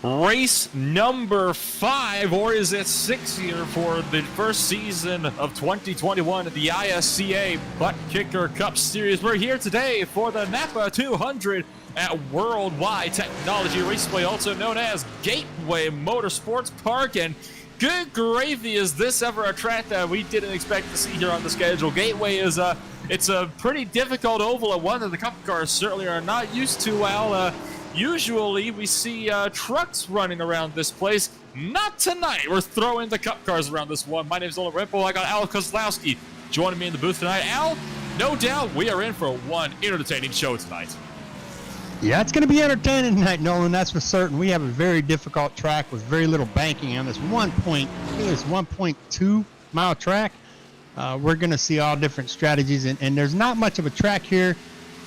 Race number 5, or is it 6 here for the first season of 2021 at the ISCA ButtKicker Cup Series. We're here today for the NAPA 200 at Worldwide Technology Raceway, also known as Gateway Motorsports Park. And good gravy, is this ever a track that we didn't expect to see here on the schedule. Gateway is it's a pretty difficult oval, and one that the Cup cars certainly are not used to. Well, usually we see trucks running around this place. Not tonight. We're throwing the Cup cars around this one. My name is Ola Rimple. I got Al Kozlowski joining me in the booth tonight. Al, no doubt we are in for one entertaining show tonight. Yeah, it's going to be entertaining tonight, Nolan. That's for certain. We have a very difficult track with very little banking on this 1.2 mile track. We're going to see all different strategies, and there's not much of a track here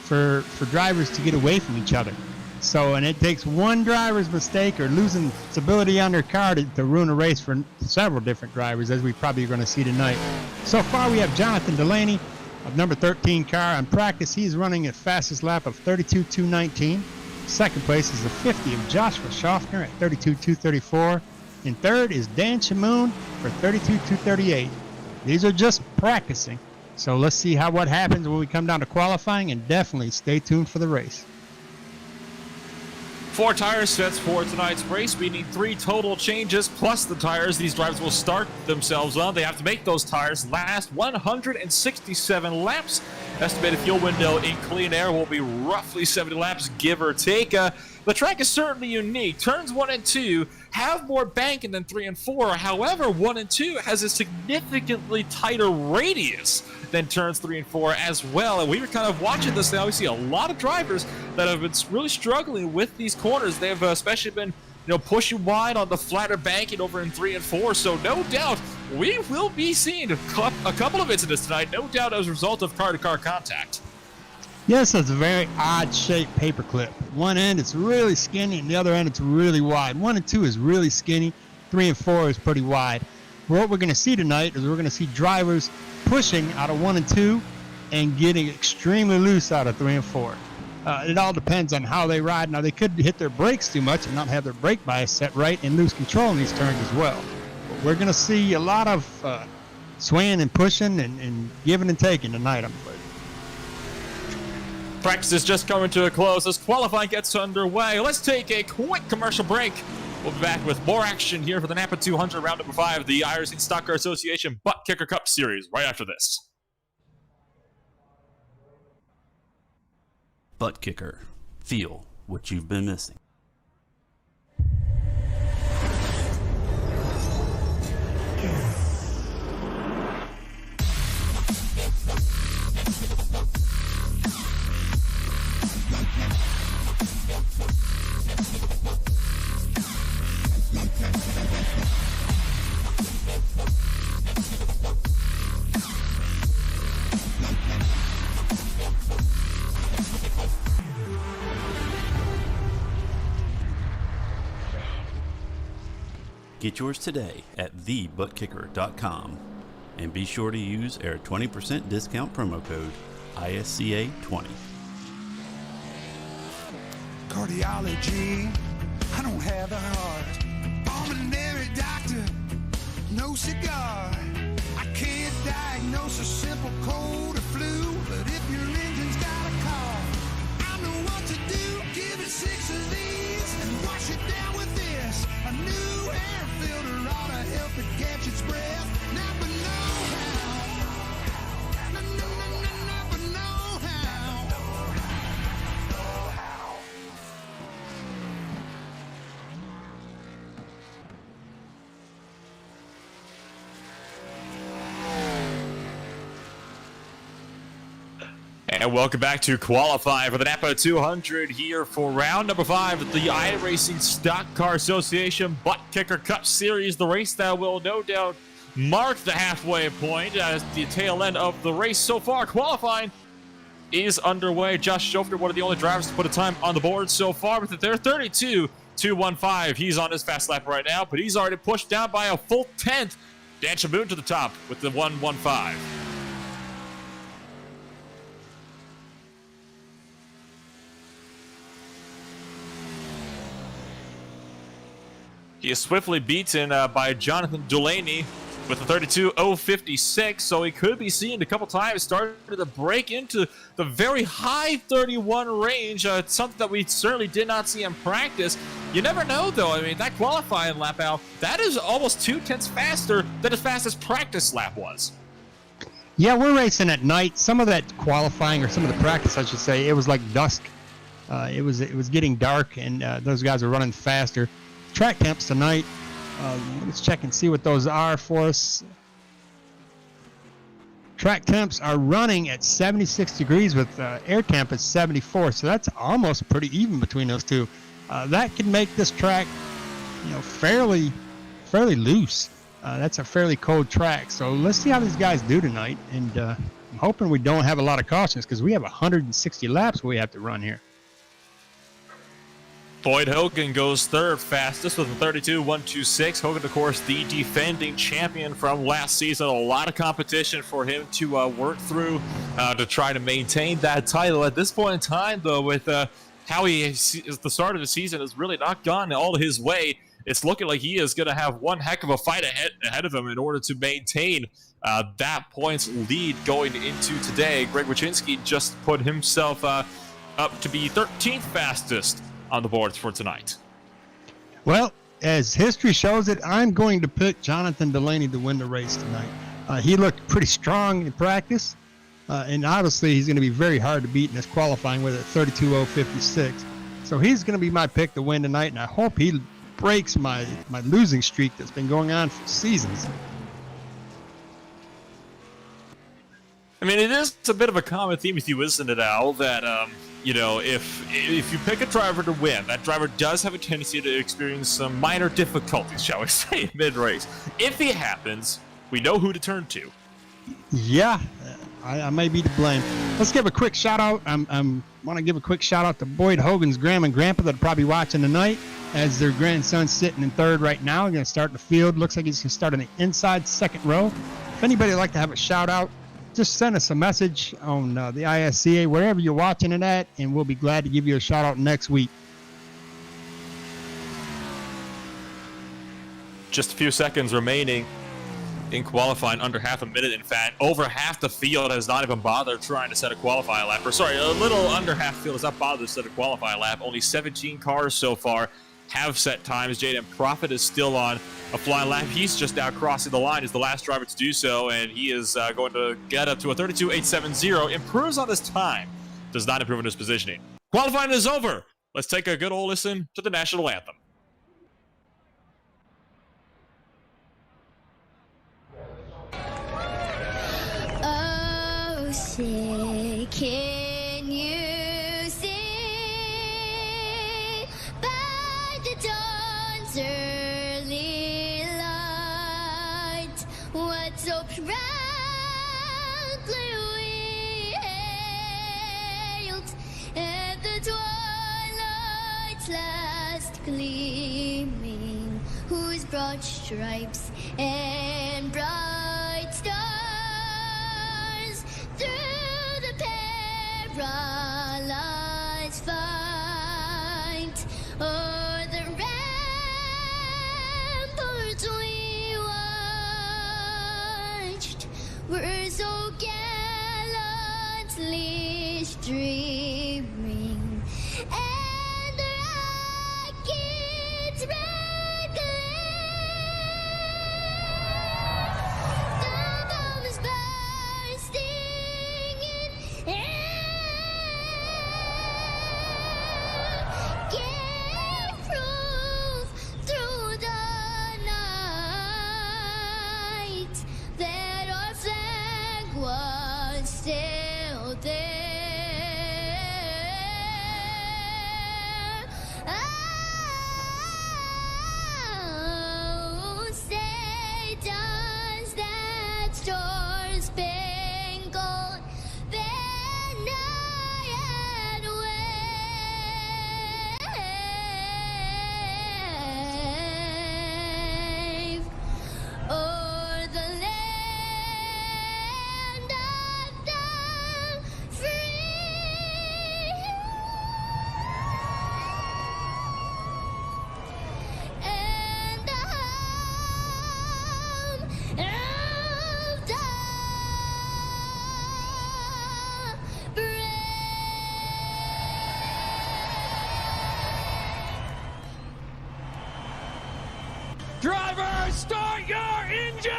for drivers to get away from each other. So, and it takes one driver's mistake or losing stability on their car to ruin a race for several different drivers, as we probably are going to see tonight. So far, we have Jonathan Delaney of number 13 car on practice. He's running a fastest lap of 32.219. Second place is the 50 of Joshua Schaffner at 32.234. And third is Dan Shamoon for 32.238. These are just practicing. So let's see what happens when we come down to qualifying, and definitely stay tuned for the race. 4 tire sets for tonight's race. We need 3 total changes plus the tires these drivers will start themselves on. They have to make those tires last 167 laps. Estimated fuel window in clean air will be roughly 70 laps, give or take. The track is certainly unique. Turns 1 and 2 have more banking than 3 and 4. However, 1 and 2 has a significantly tighter radius than turns 3 and 4 as well. And we were kind of watching this now. We see a lot of drivers that have been really struggling with these corners. They've especially been, pushing wide on the flatter banking over in 3 and 4. So no doubt we will be seeing a couple of incidents tonight. No doubt as a result of car-to-car contact. Yes, it's a very odd-shaped paperclip. One end it's really skinny, and the other end it's really wide. 1 and 2 is really skinny. 3 and 4 is pretty wide. What we're going to see tonight is we're going to see drivers pushing out of 1 and 2 and getting extremely loose out of 3 and 4. It all depends on how they ride. Now, they could hit their brakes too much and not have their brake bias set right and lose control in these turns as well. But we're going to see a lot of swaying and pushing and giving and taking tonight, I'm afraid. Practice is just coming to a close as qualifying gets underway. Let's take a quick commercial break. We'll be back with more action here for the NAPA 200 round number 5, the ISCA Stock Car Association ButtKicker Cup Series, right after this. ButtKicker. Feel what you've been missing. Get yours today at thebuttkicker.com and be sure to use our 20% discount promo code ISCA20. Cardiology, I don't have a heart. Pulmonary doctor, no cigar. I can't diagnose a simple cold or flu, but if your engine's got a cough, I know what to do. Give it 6 of these and wash it down with this. A new air filter ought to help it catch its breath. Napa know-how. Napa know-how. And welcome back to qualify for the NAPA 200 here for round number 5 of the iRacing Stock Car Association ButtKicker Cup Series, the race that will no doubt mark the halfway point as the tail end of the race. So far, qualifying is underway. Josh Schaffner, one of the only drivers to put a time on the board so far with their 32.215. He's on his fast lap right now, but he's already pushed down by a full 10th. Dan Shamoon to the top with the 1.15. He is swiftly beaten by Jonathan Delaney with a 32.056, so he could be seen a couple times starting to break into the very high 31 range, something that we certainly did not see in practice. You never know, though. I mean, that qualifying lap out, that is almost 2/10 faster than as fast as practice lap was. Yeah, we're racing at night. Some of that qualifying, or some of the practice, I should say, it was like dusk. It was getting dark, and those guys were running faster. Track temps tonight. Let's check and see what those are for us. Track temps are running at 76 degrees with air temp at 74, so that's almost pretty even between those two. That can make this track, fairly loose. That's a fairly cold track, so let's see how these guys do tonight. And I'm hoping we don't have a lot of cautions because we have 160 laps we have to run here. Boyd Hogan goes third fastest with a 32.126. Hogan, of course, the defending champion from last season. A lot of competition for him to work through to try to maintain that title. At this point in time, though, with how the start of the season has really not gone all his way, it's looking like he is going to have one heck of a fight ahead of him in order to maintain that points lead going into today. Greg Wyszynski just put himself up to be 13th fastest on the boards for tonight. Well, as history shows it, I'm going to pick Jonathan Delaney to win the race tonight. He looked pretty strong in practice, and obviously he's going to be very hard to beat in this qualifying with a 32.056. So he's going to be my pick to win tonight, and I hope he breaks my losing streak that's been going on for seasons. I mean, it is a bit of a common theme with you, isn't it, Al, that if you pick a driver to win, that driver does have a tendency to experience some minor difficulties, shall we say, mid-race. If it happens, we know who to turn to. Yeah, I may be to blame. Let's give a quick shout-out. I want to give a quick shout-out to Boyd Hogan's grandma and grandpa that are probably watching tonight, as their grandson's sitting in third right now. They're going to start the field. Looks like he's going to start in the inside second row. If anybody would like to have a shout-out, just send us a message on the ISCA, wherever you're watching it at, and we'll be glad to give you a shout out next week. Just a few seconds remaining in qualifying, under half a minute. In fact, over half the field has not even bothered trying to set a qualifying lap. Or sorry, a little under half the field has not bothered to set a qualifying lap. Only 17 cars so far have set times. Jaden Profit is still on a flying lap. He's just now crossing the line. He's the last driver to do so, and he is going to get up to a 32.870. Improves on his time, does not improve in his positioning. Qualifying is over. Let's take a good old listen to the national anthem. Oh, say, can you see by the dawn's early light what so proudly we hailed at the twilight's last gleaming, whose broad stripes and bright stars through the perilous fight o'er the ramparts we watched were so gallantly streaming, and the rocket's red glare, the bombs bursting in air, gave proof through the night that our flag was still there. ButtKicker, start your engine!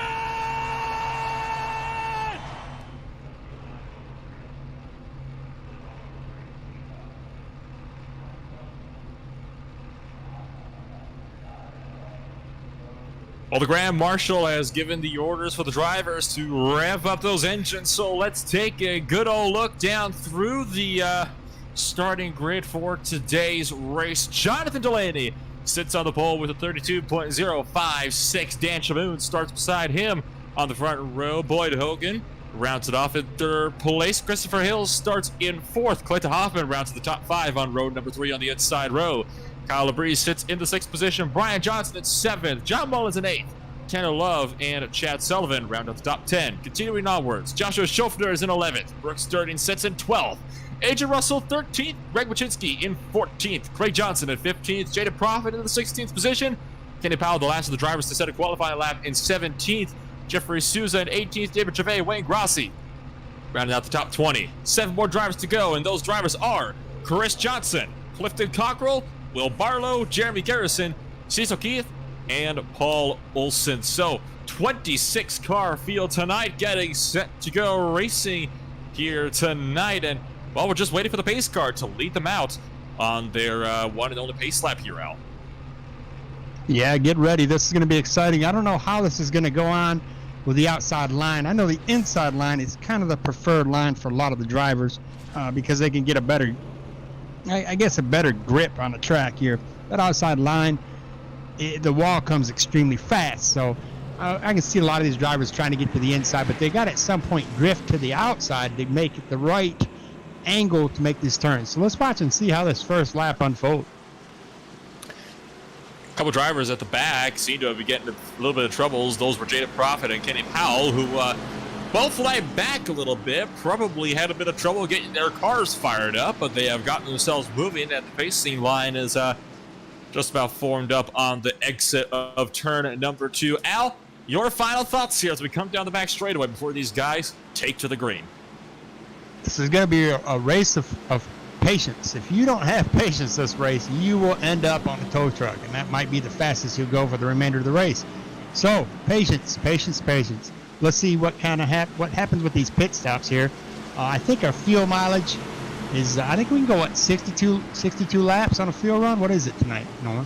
Well, the Grand Marshal has given the orders for the drivers to rev up those engines, so let's take a good old look down through the starting grid for today's race. Jonathan Delaney sits on the pole with a 32.056. Dan Shamoon starts beside him on the front row. Boyd Hogan rounds it off at third place. Christopher Hill starts in fourth. Clayton Hoffman rounds the top 5 on row number 3 on the inside row. Kyle Labrie sits in the 6th position. Brian Johnson in 7th. John Mullins in 8th. Tanner Love and Chad Sullivan round out the top 10. Continuing onwards, Joshua Schofner is in 11th. Brooks Durden sits in 12th. AJ Russell 13th. Greg Wyszynski in 14th. Craig Johnson in 15th. Jada Profit in the 16th position. Kenny Powell, the last of the drivers to set a qualifying lap, in 17th. Jeffrey Souza in 18th. David Gervais, Wayne Grossi rounding out the top 20. 7 more drivers to go, and those drivers are Chris Johnson, Clifton Cockrell, Will Barlow, Jeremy Garrison, Cecil Keith, and Paul Olson. So 26 car field tonight, getting set to go racing here tonight. And well, we're just waiting for the pace car to lead them out on their one and only pace lap here, Al. Yeah, get ready. This is going to be exciting. I don't know how this is going to go on with the outside line. I know the inside line is kind of the preferred line for a lot of the drivers because they can get a better, I guess, a better grip on the track here. That outside line, the wall comes extremely fast. So I can see a lot of these drivers trying to get to the inside, but they got to at some point drift to the outside to make it the right angle to make these turns. So let's watch and see how this first lap unfolds. A couple drivers at the back seem to be getting a little bit of troubles. Those were Jada Profit and Kenny Powell, who both laid back a little bit, probably had a bit of trouble getting their cars fired up, but they have gotten themselves moving, and the pacing line is just about formed up on the exit of turn number 2. Al, your final thoughts here as we come down the back straightaway before these guys take to the green. This is going to be a race of patience. If you don't have patience this race, you will end up on the tow truck, and that might be the fastest you'll go for the remainder of the race. So patience, patience, patience. Let's see what kind of what happens with these pit stops here. I think our fuel mileage is, I think we can go, what, 62 laps on a fuel run? What is it tonight, Nolan?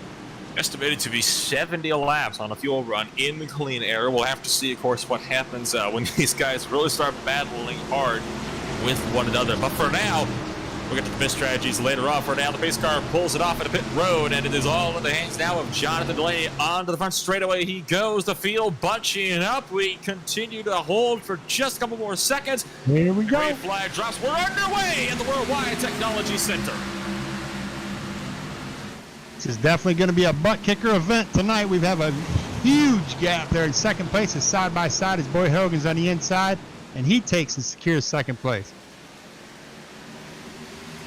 Estimated to be 70 laps on a fuel run in clean air. We'll have to see, of course, what happens when these guys really start battling hard with one another. But for now, we'll get to the pit strategies later on. For now, the pace car pulls it off at a pit road, and it is all in the hands now of Jonathan Delaney. Onto the front straightaway he goes. The field bunching up. We continue to hold for just a couple more seconds. Here we go. Green flag drops. We're underway in the Worldwide Technology Center. This is definitely going to be a ButtKicker event tonight. We have a huge gap there in second place. Is side by side as Boyd Hogan's on the inside, and he takes and secures second place.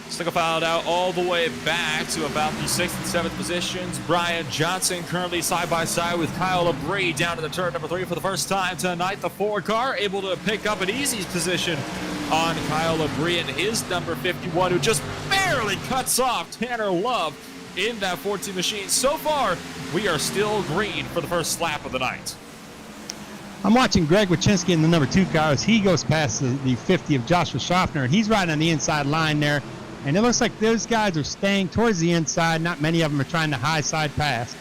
Stick filed out all the way back to about the 6th and 7th positions. Brian Johnson currently side by side with Kyle Labrie down to the turn number 3 for the first time tonight. The Ford car able to pick up an easy position on Kyle Labrie and his number 51, who just barely cuts off Tanner Love in that 14 machine. So far, we are still green for the first lap of the night. I'm watching Greg Wyszynski in the number 2 car as he goes past the 50 of Joshua Schaffner, and he's riding on the inside line there. And it looks like those guys are staying towards the inside. Not many of them are trying to high side pass.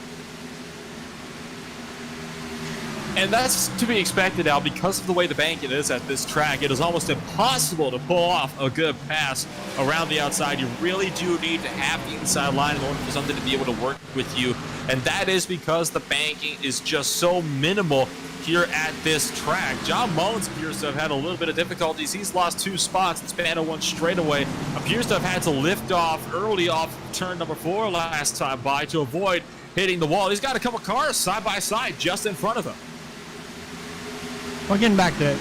And that's to be expected, Al, because of the way the banking is at this track. It is almost impossible to pull off a good pass around the outside. You really do need to have the inside line in order for something to be able to work with you. And that is because the banking is just so minimal here at this track. John Mullins appears to have had a little bit of difficulties. He's lost 2 spots and span of 1 straightaway. Appears to have had to lift off early off turn number 4 last time by to avoid hitting the wall. He's got a couple cars side by side just in front of him. Well, getting back to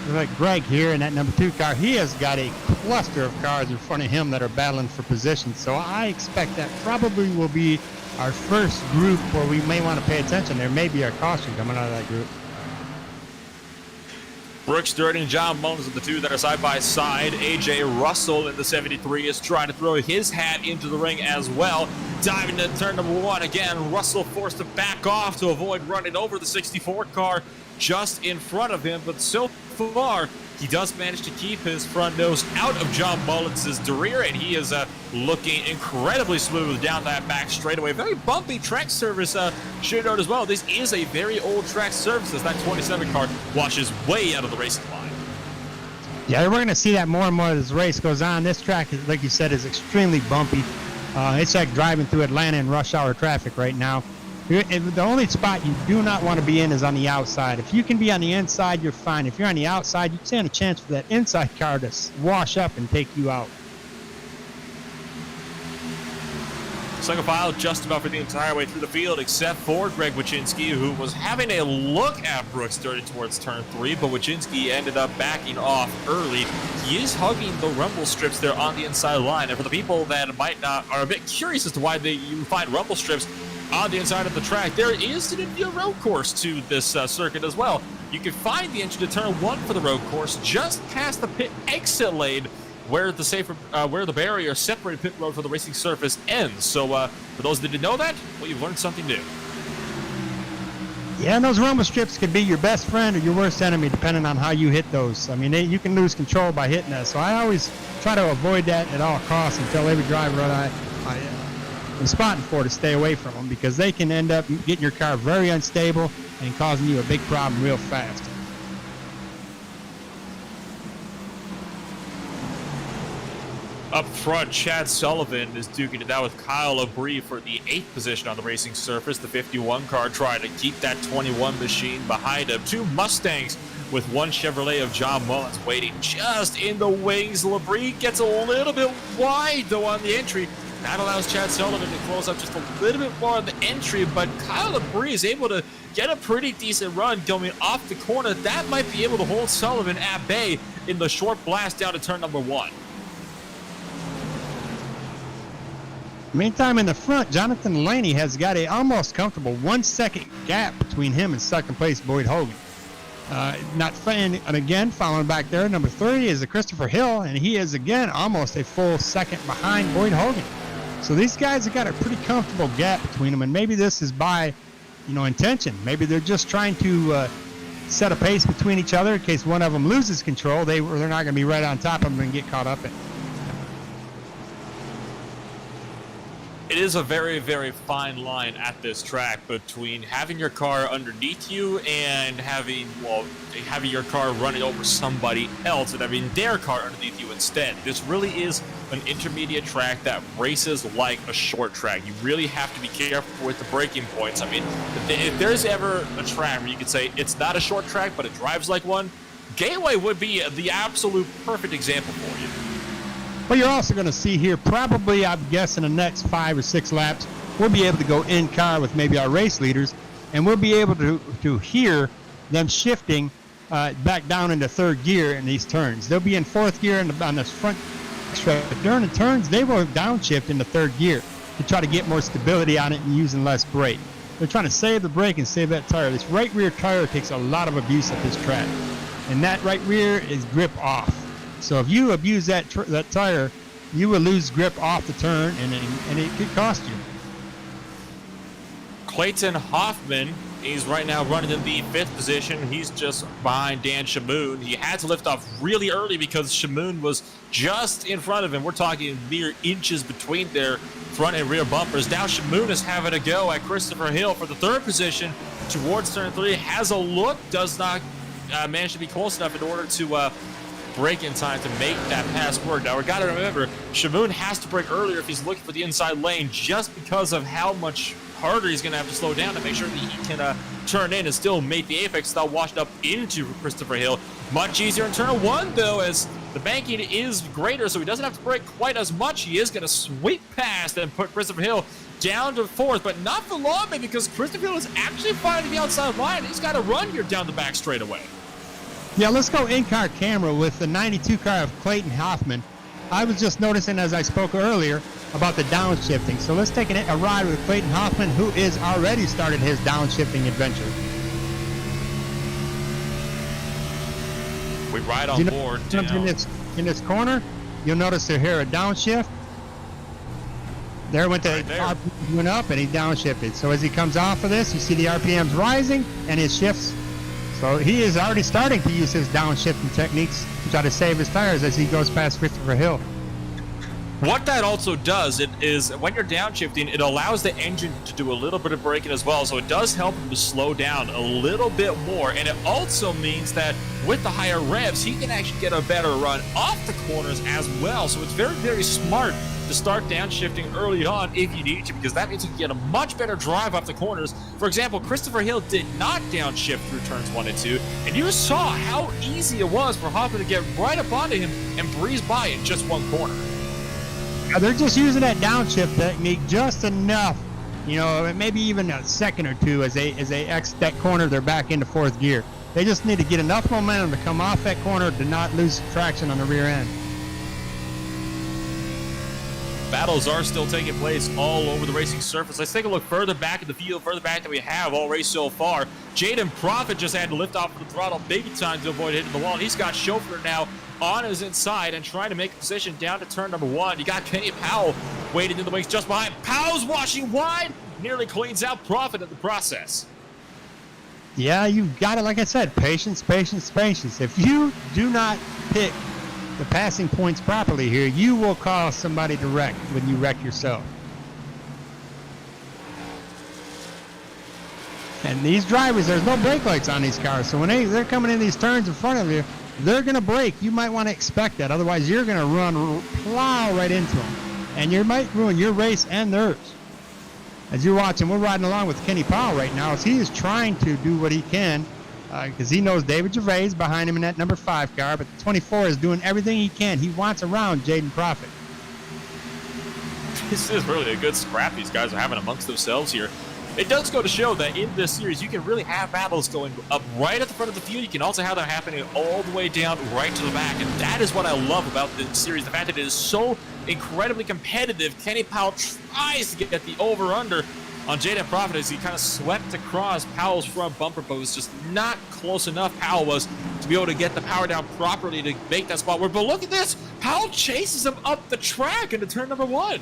like Greg here in that number 2 car, he has got a cluster of cars in front of him that are battling for position. So I expect that probably will be our first group where we may want to pay attention. There may be a caution coming out of that group. Brooks Durden and John Mullins are the 2 that are side by side. AJ Russell in the 73 is trying to throw his hat into the ring as well. Diving into turn number 1 again. Russell forced to back off to avoid running over the 64 car just in front of him, but so far he does manage to keep his front nose out of John Mullins' rear, and he is looking incredibly smooth down that back straightaway. Very bumpy track surface, should note as well. This is a very old track surface as that 27 car washes way out of the racing line. Yeah, we're going to see that more and more as this race goes on. This track, like you said, is extremely bumpy. It's like driving through Atlanta in rush hour traffic right now. The only spot you do not want to be in is on the outside. If you can be on the inside, you're fine. If you're on the outside, you stand a chance for that inside car to wash up and take you out. Single file just about for the entire way through the field, except for Greg Wyszynski, who was having a look at Brooks starting towards turn 3, but Wyszynski ended up backing off early. He is hugging the rumble strips there on the inside line, and for the people that might not are a bit curious as to why you find rumble strips on the inside of the track, there is an India road course to this circuit as well. You can find the entry to turn 1 for the road course just past the pit exit lane, where the barrier separated pit road from the racing surface ends. So for those that didn't know that, well, you've learned something new. Yeah, and those rumble strips could be your best friend or your worst enemy, depending on how you hit those. I mean, you can lose control by hitting that. So I always try to avoid that at all costs and tell every driver that I'm spotting for to stay away from them, because they can end up getting your car very unstable and causing you a big problem real fast. Up front, Chad Sullivan is duking it out with Kyle Labrie for the 8th position on the racing surface. The 51 car trying to keep that 21 machine behind him. 2 Mustangs with 1 Chevrolet of John Mullins waiting just in the wings. Labrie gets a little bit wide, though, on the entry. That allows Chad Sullivan to close up just a little bit more on the entry, but Kyle Labrie is able to get a pretty decent run going off the corner. That might be able to hold Sullivan at bay in the short blast down to turn number 1. Meantime, in the front, Jonathan Laney has got a almost comfortable 1-second gap between him and second place Boyd Hogan. Not fun, and again, following back there, number 30 is Christopher Hill, and he is again almost a full second behind Boyd Hogan. So these guys have got a pretty comfortable gap between them, and maybe this is by, intention. Maybe they're just trying to set a pace between each other in case one of them loses control. They're not going to be right on top of them and get caught up in. It is a very, very fine line at this track between having your car underneath you and having your car running over somebody else and having their car underneath you instead. This really is an intermediate track that races like a short track. You really have to be careful with the braking points. I mean, if there's ever a track where you could say it's not a short track, but it drives like one, Gateway would be the absolute perfect example for you. Well, you're also going to see here, probably, I'm guessing, the next 5 or 6 laps, we'll be able to go in car with maybe our race leaders, and we'll be able to hear them shifting back down into 3rd gear in these turns. They'll be in 4th gear on this front stretch. During the turns, they will downshift into 3rd gear to try to get more stability on it and using less brake. They're trying to save the brake and save that tire. This right rear tire takes a lot of abuse at this track, and that right rear is grip off. So if you abuse that tire, you will lose grip off the turn, and it could cost you. Clayton Hoffman, he's right now running in the 5th position. He's just behind Dan Shamoon. He had to lift off really early because Shamoon was just in front of him. We're talking mere inches between their front and rear bumpers. Now Shamoon is having a go at Christopher Hill for the 3rd position towards turn 3. Has a look, does not manage to be close enough in order to brake in time to make that pass work. Now, we got to remember, Shamoon has to brake earlier if he's looking for the inside lane, just because of how much harder he's going to have to slow down to make sure that he can turn in and still make the apex without washing up into Christopher Hill. Much easier in turn 1, though, as the banking is greater, so he doesn't have to brake quite as much. He is going to sweep past and put Christopher Hill down to 4th, but not for long, because Christopher Hill is actually finding the outside line. He's got to run here down the back straightaway. Yeah, let's go in-car camera with the 92 car of Clayton Hoffman. I was just noticing as I spoke earlier about the downshifting. So let's take a ride with Clayton Hoffman, who is already started his downshifting adventure. We ride on board down. In this corner, you'll notice they're here a downshift. There went the Right there. RPMs went up and he downshifted. So as he comes off of this, you see the RPMs rising and his shifts. So he is already starting to use his downshifting techniques to try to save his tires as he goes past Christopher Hill. What that also does is when you're downshifting, it allows the engine to do a little bit of braking as well. So it does help him to slow down a little bit more. And it also means that with the higher revs, he can actually get a better run off the corners as well. So it's very, very smart to start downshifting early on if you need to, because that means you can get a much better drive off the corners. For example, Christopher Hill did not downshift through turns 1 and 2, and you saw how easy it was for Hopper to get right up onto him and breeze by in just one corner. They're just using that downshift technique just enough, maybe even a second or two as they exit that corner. They're back into fourth gear. They just need to get enough momentum to come off that corner to not lose traction on the rear end. Battles are still taking place all over the racing surface. Let's take a look further back in the field, further back than we have all race so far. Jaden Profit just had to lift off the throttle big time to avoid hitting the wall. And he's got Chauffeur now on his inside and trying to make a position down to turn number 1. You got Kenny Powell waiting in the wings just behind. Powell's washing wide, nearly cleans out Profit in the process. Yeah, you've got it. Like I said, patience, patience, patience. If you do not pick the passing points properly here, you will cause somebody to wreck when you wreck yourself. And these drivers, there's no brake lights on these cars, so when they're coming in these turns in front of you, they're going to brake. You might want to expect that. Otherwise, you're going to plow right into them. And you might ruin your race and theirs. As you're watching, we're riding along with Kenny Powell right now as he is trying to do what he can because he knows David Gervais behind him in that number 5 car, but the 24 is doing everything he can. He wants around Jaden Profit. This is really a good scrap these guys are having amongst themselves here. It does go to show that in this series, you can really have battles going up right at the front of the field. You can also have them happening all the way down right to the back. And that is what I love about this series, the fact that it is so incredibly competitive. Kenny Powell tries to get the over-under on Jaden Profit as he kind of swept across Powell's front bumper, but was just not close enough. Powell was to be able to get the power down properly to make that spot where, but look at this. Powell chases him up the track into turn number 1.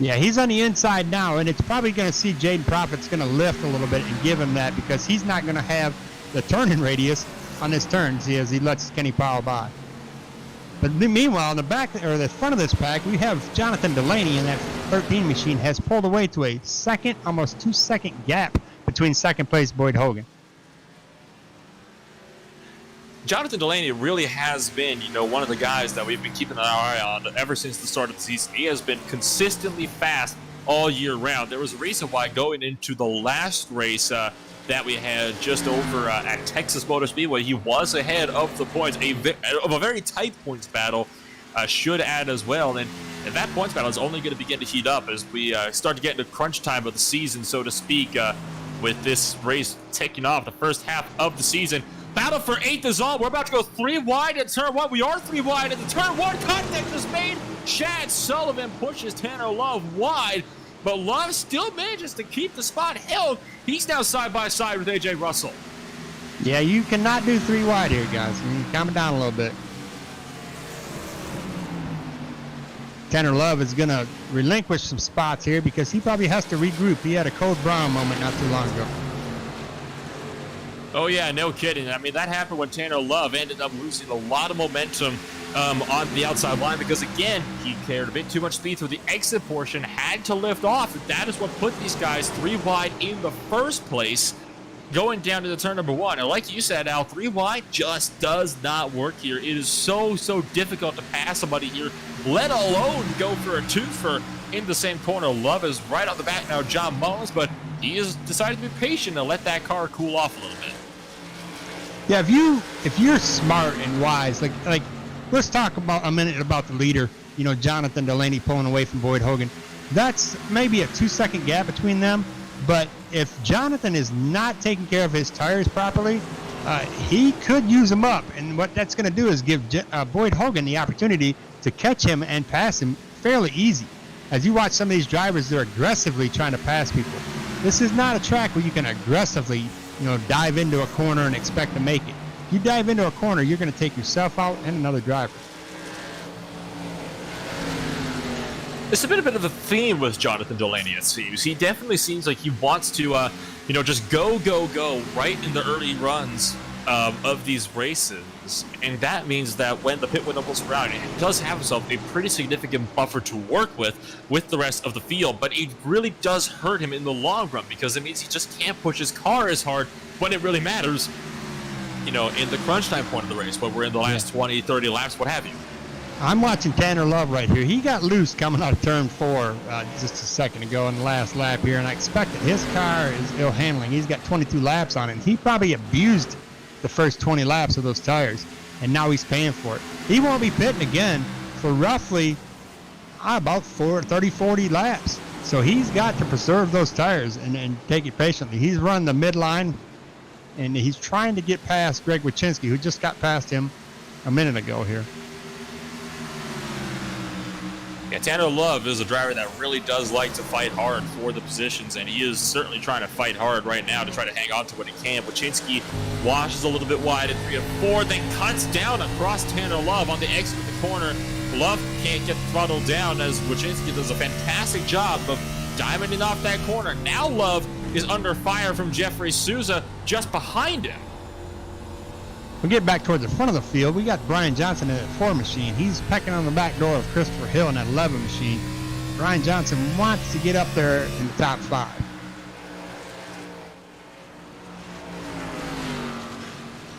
Yeah, he's on the inside now, and it's probably going to see Jaden Profit's going to lift a little bit and give him that because he's not going to have the turning radius on his turns as he lets Kenny Powell by. But meanwhile, in the back or the front of this pack, we have Jonathan Delaney in that 13 machine has pulled away to a second, almost 2-second gap between second place Boyd Hogan. Jonathan Delaney really has been, one of the guys that we've been keeping an eye on ever since the start of the season. He has been consistently fast all year round. There was a reason why going into the last race that we had just over at Texas Motor Speedway, he was ahead of the points, of a very tight points battle, should add as well. And that points battle is only going to begin to heat up as we start to get into crunch time of the season, so to speak, with this race taking off the first half of the season. Battle for 8th is on. We're about to go 3 wide in turn 1. We are 3 wide in the turn 1. Contact is made. Chad Sullivan pushes Tanner Love wide, but Love still manages to keep the spot held. He's now side by side with AJ Russell. Yeah, you cannot do 3 wide here, guys. Calm it down a little bit. Tanner Love is going to relinquish some spots here because he probably has to regroup. He had a Code Brown moment not too long ago. Oh, yeah, no kidding. I mean, that happened when Tanner Love ended up losing a lot of momentum on the outside line because, again, he carried a bit too much speed through the exit portion, had to lift off. That is what put these guys 3 wide in the first place going down to the turn number 1. And like you said, Al, 3 wide just does not work here. It is so difficult to pass somebody here, let alone go for a twofer in the same corner. Love is right off the bat now, John Mullins, but he has decided to be patient and let that car cool off a little bit. Yeah, if you're smart and wise, like let's talk about a minute about the leader, Jonathan Delaney pulling away from Boyd Hogan. That's maybe a 2-second gap between them, but if Jonathan is not taking care of his tires properly, he could use them up, and what that's going to do is give Boyd Hogan the opportunity to catch him and pass him fairly easy. As you watch some of these drivers, they're aggressively trying to pass people. This is not a track where you can aggressively dive into a corner and expect to make it. If you dive into a corner, you're going to take yourself out and another driver. It's been a bit of a theme with Jonathan Delaney, it seems. He definitely seems like he wants to, just go right in the early runs of these races. And that means that when the pit window rolls around, he does have himself a pretty significant buffer to work with the rest of the field. But it really does hurt him in the long run because it means he just can't push his car as hard when it really matters, in the crunch time point of the race, when we're in the last 20, 30 laps, what have you. I'm watching Tanner Love right here. He got loose coming out of turn 4 just a second ago in the last lap here, and I expect that his car is ill handling. He's got 22 laps on it. He probably abused the first 20 laps of those tires, and now he's paying for it. He won't be pitting again for roughly about 30, 40 laps. So he's got to preserve those tires and take it patiently. He's run the midline, and he's trying to get past Greg Wyszynski, who just got past him a minute ago here. Yeah, Tanner Love is a driver that really does like to fight hard for the positions, and he is certainly trying to fight hard right now to try to hang on to what he can. Wyszynski washes a little bit wide at 3 and 4, then cuts down across Tanner Love on the exit of the corner. Love can't get throttled down as Wyszynski does a fantastic job of diamonding off that corner. Now Love is under fire from Jeffrey Souza just behind him. We get back towards the front of the field. We got Brian Johnson in that 4 machine. He's pecking on the back door of Christopher Hill in that 11 machine. Brian Johnson wants to get up there in the top 5.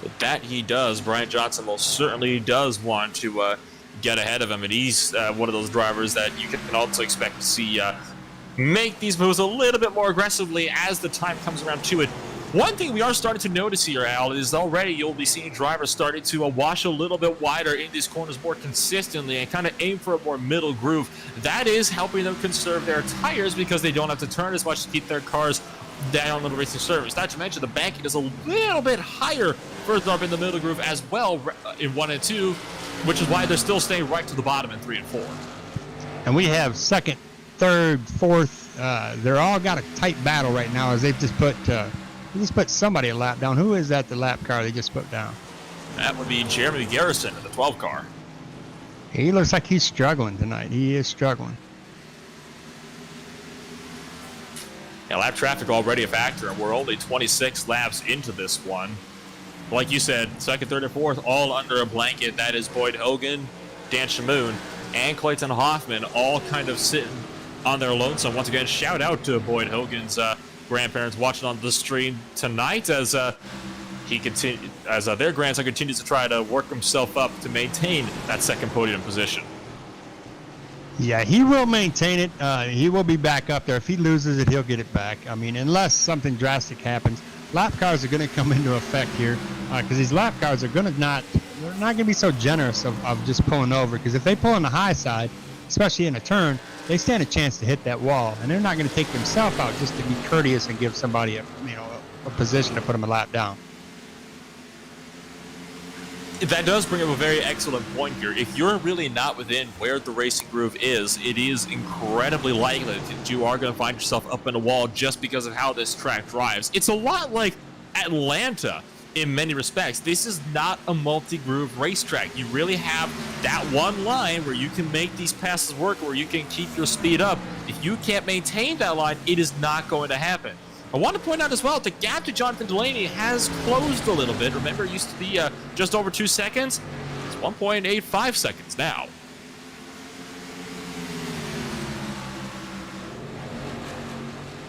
But that he does. Brian Johnson most certainly does want to get ahead of him, and he's one of those drivers that you can also expect to see make these moves a little bit more aggressively as the time comes around to it. One thing we are starting to notice here, Al, is already you'll be seeing drivers starting to wash a little bit wider in these corners more consistently and kind of aim for a more middle groove. That is helping them conserve their tires because they don't have to turn as much to keep their cars down on the racing surface. Not to mention the banking is a little bit higher further up in the middle groove as well in 1 and 2, which is why they're still staying right to the bottom in 3 and 4. And we have 2nd, 3rd, 4th. They're all got a tight battle right now as they've just put somebody a lap down. Who is that, the lap car they just put down? That would be Jeremy Garrison in the 12 car. He looks like he's struggling tonight. He is struggling. Yeah, lap traffic already a factor, and we're only 26 laps into this one. Like you said, 2nd, 3rd, and 4th, all under a blanket. That is Boyd Hogan, Dan Shamoon, and Clayton Hoffman, all kind of sitting on their lonesome. Once again, shout out to Boyd Hogan's grandparents watching on the stream tonight as their grandson continues to try to work himself up to maintain that 2nd podium position. Yeah, he will maintain it. He will be back up there. If he loses it, he'll get it back. I mean, unless something drastic happens. Lap cars are going to come into effect here because these lap cars are they're not going to be so generous of just pulling over, because if they pull on the high side, especially in a turn, they stand a chance to hit that wall, and they're not going to take themselves out just to be courteous and give somebody a position to put them a lap down. That does bring up a very excellent point here. If you're really not within where the racing groove is, it is incredibly likely that you are going to find yourself up in a wall just because of how this track drives. It's a lot like Atlanta in many respects. This is not a multi-groove racetrack. You really have that one line where you can make these passes work, where you can keep your speed up. If you can't maintain that line, it is not going to happen. I want to point out as well, the gap to Jonathan Delaney has closed a little bit. Remember, it used to be just over 2 seconds. It's 1.85 seconds now.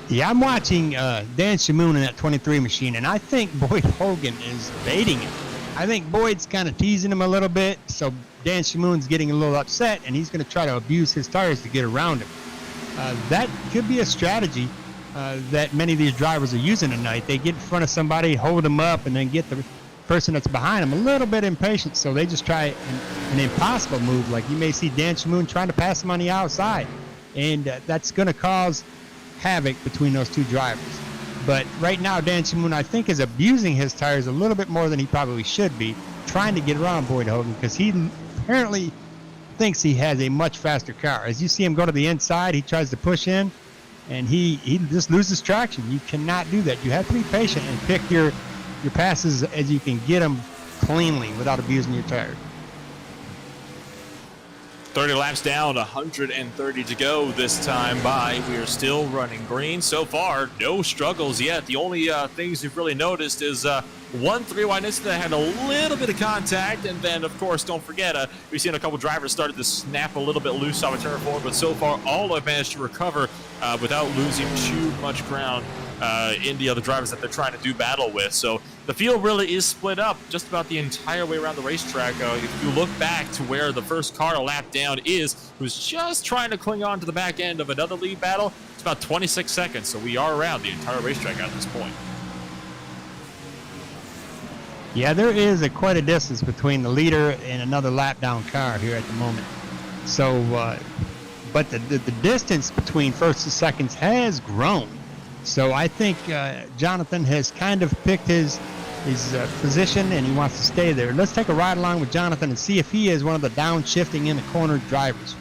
Yeah, I'm watching Dan Shamoon in that 23 machine, and I think Boyd Hogan is baiting him. I think Boyd's kind of teasing him a little bit, so Dan Shamoon's getting a little upset, and he's going to try to abuse his tires to get around him. That could be a strategy that many of these drivers are using tonight. They get in front of somebody, hold them up, and then get the person that's behind them a little bit impatient, so they just try an impossible move. Like you may see Dan Shamoon trying to pass him on the outside, and that's going to cause havoc between those two drivers. But right now, Dan Shamoon, I think, is abusing his tires a little bit more than he probably should be, trying to get around Boyd Hogan, because he apparently thinks he has a much faster car. As you see him go to the inside, he tries to push in, and he just loses traction. You cannot do that. You have to be patient and pick your passes as you can get them cleanly without abusing your tires. 30 laps down, 130 to go this time by. We are still running green. So far, no struggles yet. The only things we've really noticed is one three-wide incident that had a little bit of contact, and then, of course, don't forget, we've seen a couple drivers started to snap a little bit loose off a turn forward, but so far, all have managed to recover without losing too much ground in the other drivers that they're trying to do battle with. So the field really is split up just about the entire way around the racetrack. If you look back to where the first car a lap down is, who's just trying to cling on to the back end of another lead battle, it's about 26 seconds. So we are around the entire racetrack at this point. Yeah, there is quite a distance between the leader and another lap down car here at the moment. So, but the distance between first and seconds has grown. So I think Jonathan has kind of picked his position, and he wants to stay there. Let's take a ride along with Jonathan and see if he is one of the downshifting in the corner drivers.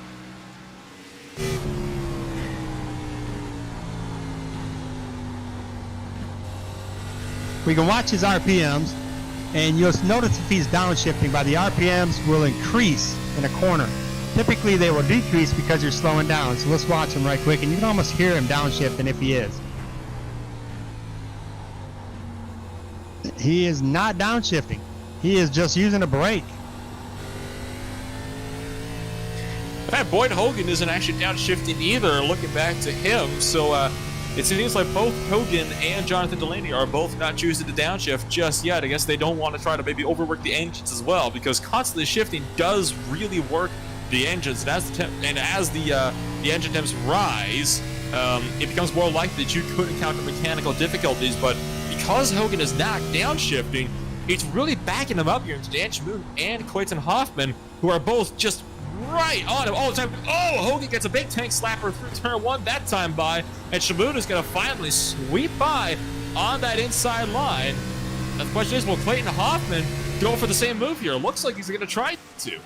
We can watch his RPMs, and you'll notice if he's downshifting, by the RPMs will increase in a corner. Typically they will decrease because you're slowing down. So let's watch him right quick, and you can almost hear him downshifting if he is. He is not downshifting. He is just using a brake. Boyd Hogan isn't actually downshifting either, looking back to him. So it seems like both Hogan and Jonathan Delaney are both not choosing to downshift just yet. I guess they don't want to try to maybe overwork the engines as well, because constantly shifting does really work the engines. And as the engine temps rise, it becomes more likely that you could encounter mechanical difficulties. But because Hogan is not downshifting, it's really backing him up here into Dan Shamoon and Clayton Hoffman, who are both just right on him all the time. Oh, Hogan gets a big tank slapper through turn one that time by, and Shamoon is going to finally sweep by on that inside line. The question is, will Clayton Hoffman go for the same move here? Looks like he's going to try to.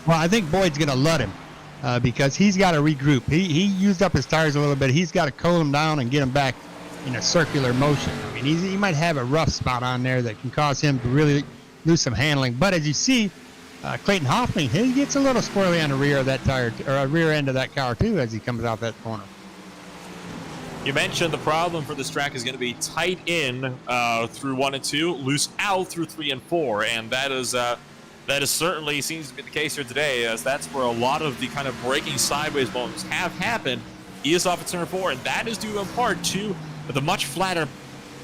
Well, I think Boyd's going to let him because he's got to regroup. He used up his tires a little bit. He's got to cool him down and get him back in a circular motion. I mean, he might have a rough spot on there that can cause him to really lose some handling. But as you see, Clayton Hoffman, he gets a little squirrely on the rear of that tire, or rear end of that car too, as he comes out that corner. You mentioned the problem for this track is going to be tight in through 1 and 2, loose out through 3 and 4, and that is certainly seems to be the case here today, as that's where a lot of the kind of braking sideways moments have happened. He is off at turn 4, and that is due in part to the much flatter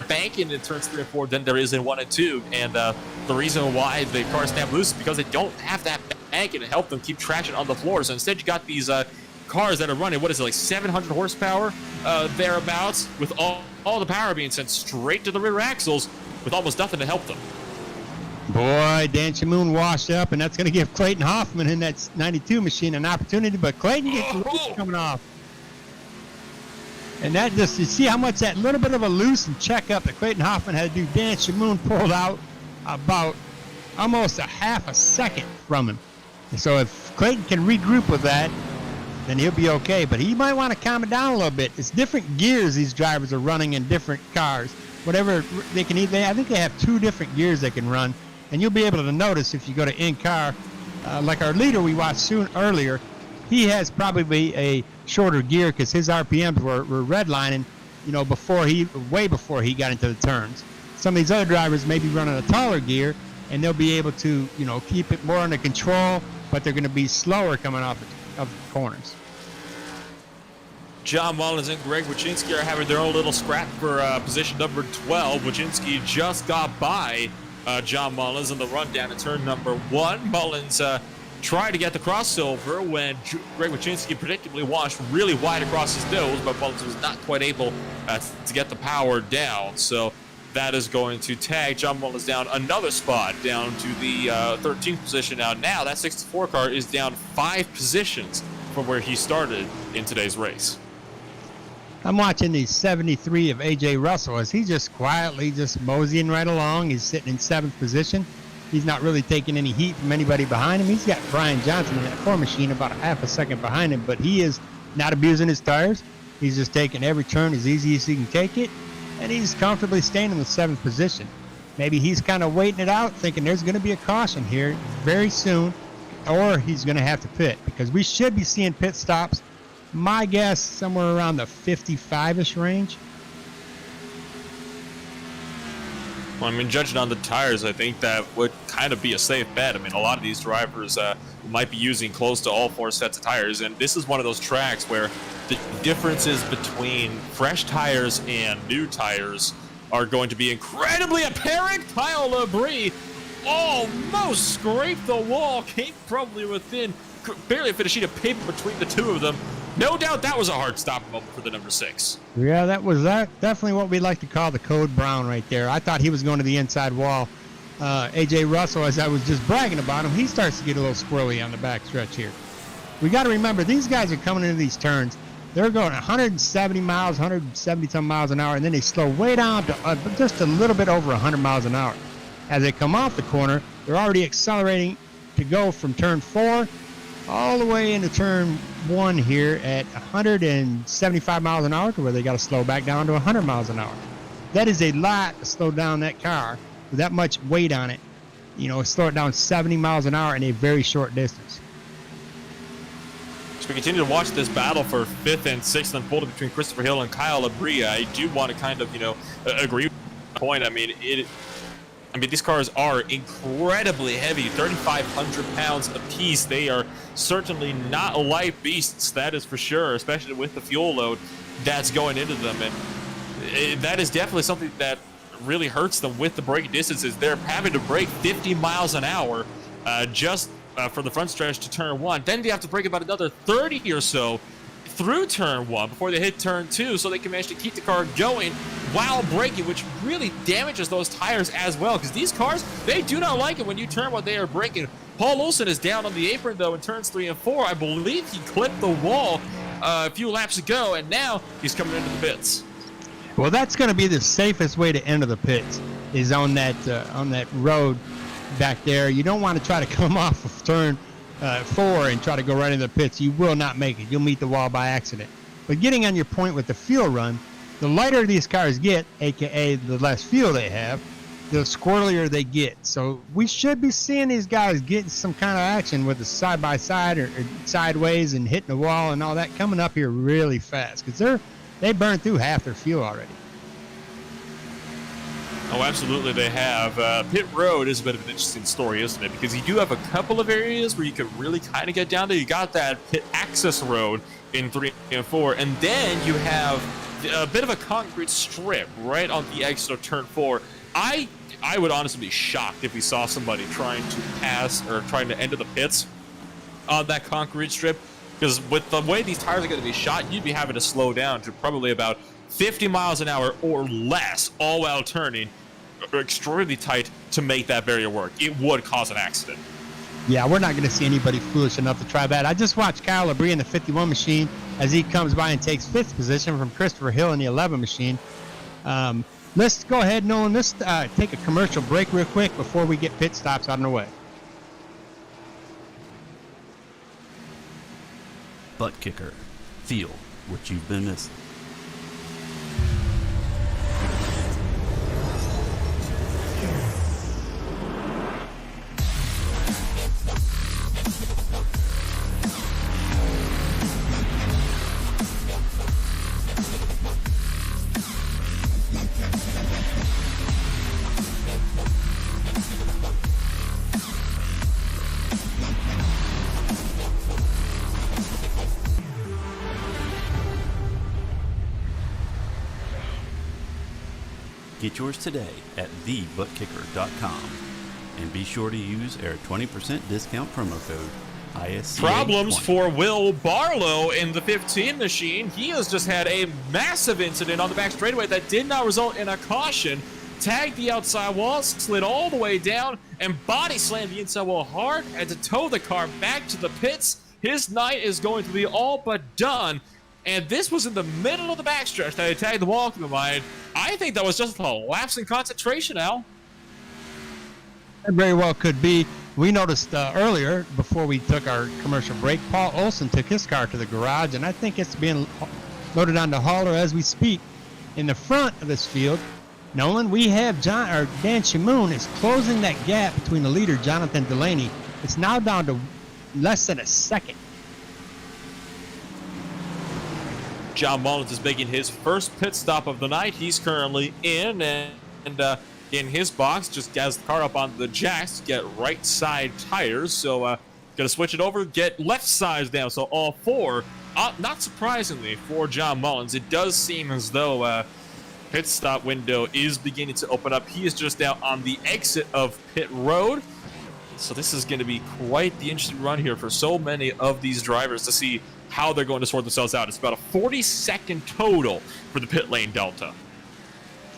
banking in turns 3 and 4 than there is in 1 and 2, and the reason why the cars snap loose is because they don't have that banking to help them keep traction on the floor. So instead, you got these cars that are running, what is it, like 700 horsepower thereabouts, with all the power being sent straight to the rear axles with almost nothing to help them. Boy, Dan Shamoon washed up, and that's going to give Clayton Hoffman in that 92 machine an opportunity, but Clayton gets loose coming off. And that just, you see how much that little bit of a loose and check up that Clayton Hoffman had to do. Dan Shamoon pulled out about almost a half a second from him. And so if Clayton can regroup with that, then he'll be okay. But he might want to calm it down a little bit. It's different gears these drivers are running in different cars. Whatever they can either, I think they have 2 different gears they can run. And you'll be able to notice if you go to in-car, like our leader we watched earlier, he has probably a shorter gear because his RPMs were redlining, way before he got into the turns. Some of these other drivers may be running a taller gear, and they'll be able to, keep it more under control, but they're going to be slower coming off of the corners. John Mullins and Greg Wyszynski are having their own little scrap for position number 12. Wyszynski just got by John Mullins in the rundown in turn number 1. Mullins tried to get the crossover when Greg Wyszynski predictably washed really wide across his nose, but Mullins was not quite able to get the power down. So that is going to tag John Mullins down another spot, down to the 13th position. Now that 64 car is down 5 positions from where he started in today's race. I'm watching the 73 of A.J. Russell as he's just quietly just moseying right along. He's sitting in 7th position. He's not really taking any heat from anybody behind him. He's got Brian Johnson in that 4 machine about a half a second behind him, but he is not abusing his tires. He's just taking every turn as easy as he can take it, and he's comfortably staying in the 7th position. Maybe he's kind of waiting it out, thinking there's going to be a caution here very soon. or he's going to have to pit, because we should be seeing pit stops. My guess, somewhere around the 55-ish range. Well, I mean, judging on the tires, I think that would kind of be a safe bet. I mean, a lot of these drivers might be using close to all 4 sets of tires, and this is one of those tracks where the differences between fresh tires and new tires are going to be incredibly apparent. Kyle Labrie almost scraped the wall, came probably within barely a fit a sheet of paper between the two of them. No doubt that was a hard stop moment for the number 6. Yeah, that was definitely what we like to call the code brown right there. I thought he was going to the inside wall. AJ Russell, as I was just bragging about him, he starts to get a little squirrely on the back stretch here. We got to remember, these guys are coming into these turns. They're going 170 miles, 170-some miles an hour, and then they slow way down to just a little bit over 100 miles an hour. As they come off the corner, they're already accelerating to go from turn 4 all the way into turn 1 here at 175 miles an hour, to where they got to slow back down to 100 miles an hour. That is a lot to slow down that car with that much weight on it. You know, slow it down 70 miles an hour in a very short distance. So we continue to watch this battle for 5th and 6th unfolded between Christopher Hill and Kyle Labrie. I do want to kind of, agree with the point. I mean, these cars are incredibly heavy, 3,500 pounds apiece. They are certainly not light beasts, that is for sure, especially with the fuel load that's going into them. And that is definitely something that really hurts them with the braking distances. They're having to brake 50 miles an hour just for the front stretch to turn 1. Then they have to brake about another 30 or so through turn 1 before they hit turn 2, so they can manage to keep the car going while braking, which really damages those tires as well, because these cars, they do not like it when you turn while they are braking. Paul Olsen is down on the apron, though, in turns 3 and 4. I believe he clipped the wall a few laps ago, and now he's coming into the pits. Well, that's going to be the safest way to enter the pits, is on that road back there. You don't want to try to come off of turn 4 and try to go right into the pits. You will not make it. You'll meet the wall by accident. But getting on your point with the fuel run, the lighter these cars get, aka the less fuel they have, the squirrelier they get. So we should be seeing these guys getting some kind of action with the side-by-side or sideways and hitting the wall and all that coming up here really fast, because they burned through half their fuel already. Oh, absolutely they have. Pit Road is a bit of an interesting story, isn't it? Because you do have a couple of areas where you can really kind of get down there. You got that pit access road in 3 and 4, and then you have a bit of a concrete strip right on the exit of turn 4. I would honestly be shocked if we saw somebody trying to pass or trying to enter the pits on that concrete strip, because with the way these tires are going to be shot, you'd be having to slow down to probably about 50 miles an hour or less, all while turning extremely tight to make that barrier work. It would cause an accident. Yeah, we're not going to see anybody foolish enough to try that. I just watched Kyle Labrie in the 51 machine as he comes by and takes 5th position from Christopher Hill in the 11 machine. Let's go ahead, Nolan. Let's take a commercial break real quick before we get pit stops out of the way. ButtKicker. Feel what you've been missing. Get yours today at TheButtKicker.com, and be sure to use our 20% discount promo code ISCA. Problems for Will Barlow in the 15 machine. He has just had a massive incident on the back straightaway that did not result in a caution. Tagged the outside wall, slid all the way down, and body slammed the inside wall hard, and to tow the car back to the pits. His night is going to be all but done. And this was in the middle of the backstretch that he tagged the wall, keep in mind. I think that was just a lapse in concentration, Al. It very well could be. We noticed earlier, before we took our commercial break, Paul Olsen took his car to the garage, and I think it's being loaded on the hauler as we speak. In the front of this field, Nolan, we have Dan Shimoon is closing that gap between the leader, Jonathan Delaney. It's now down to less than a second. John Mullins is making his first pit stop of the night. He's currently in in his box, just has the car up on the jacks to get right side tires. So gonna switch it over, get left sides down. So all four, not surprisingly for John Mullins, it does seem as though pit stop window is beginning to open up. He is just now on the exit of pit road. So this is going to be quite the interesting run here for so many of these drivers to see how they're going to sort themselves out. It's about a 40-second total for the pit lane delta.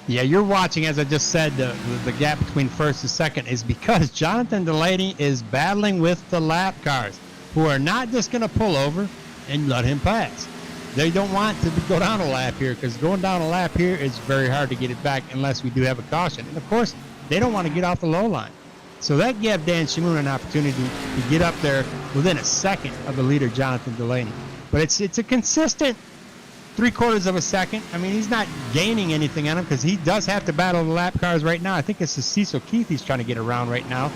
Yeah, you're watching, as I just said, the gap between first and second is because Jonathan Delaney is battling with the lap cars, who are not just going to pull over and let him pass. They don't want to go down a lap here, because going down a lap here is very hard to get it back unless we do have a caution. And, of course, they don't want to get off the low line. So that gave Dan Shamoon an opportunity to get up there within a second of the leader, Jonathan Delaney. But it's a consistent 3/4 of a second. I mean, he's not gaining anything on him because he does have to battle the lap cars right now. I think it's the Cecil Keith he's trying to get around right now.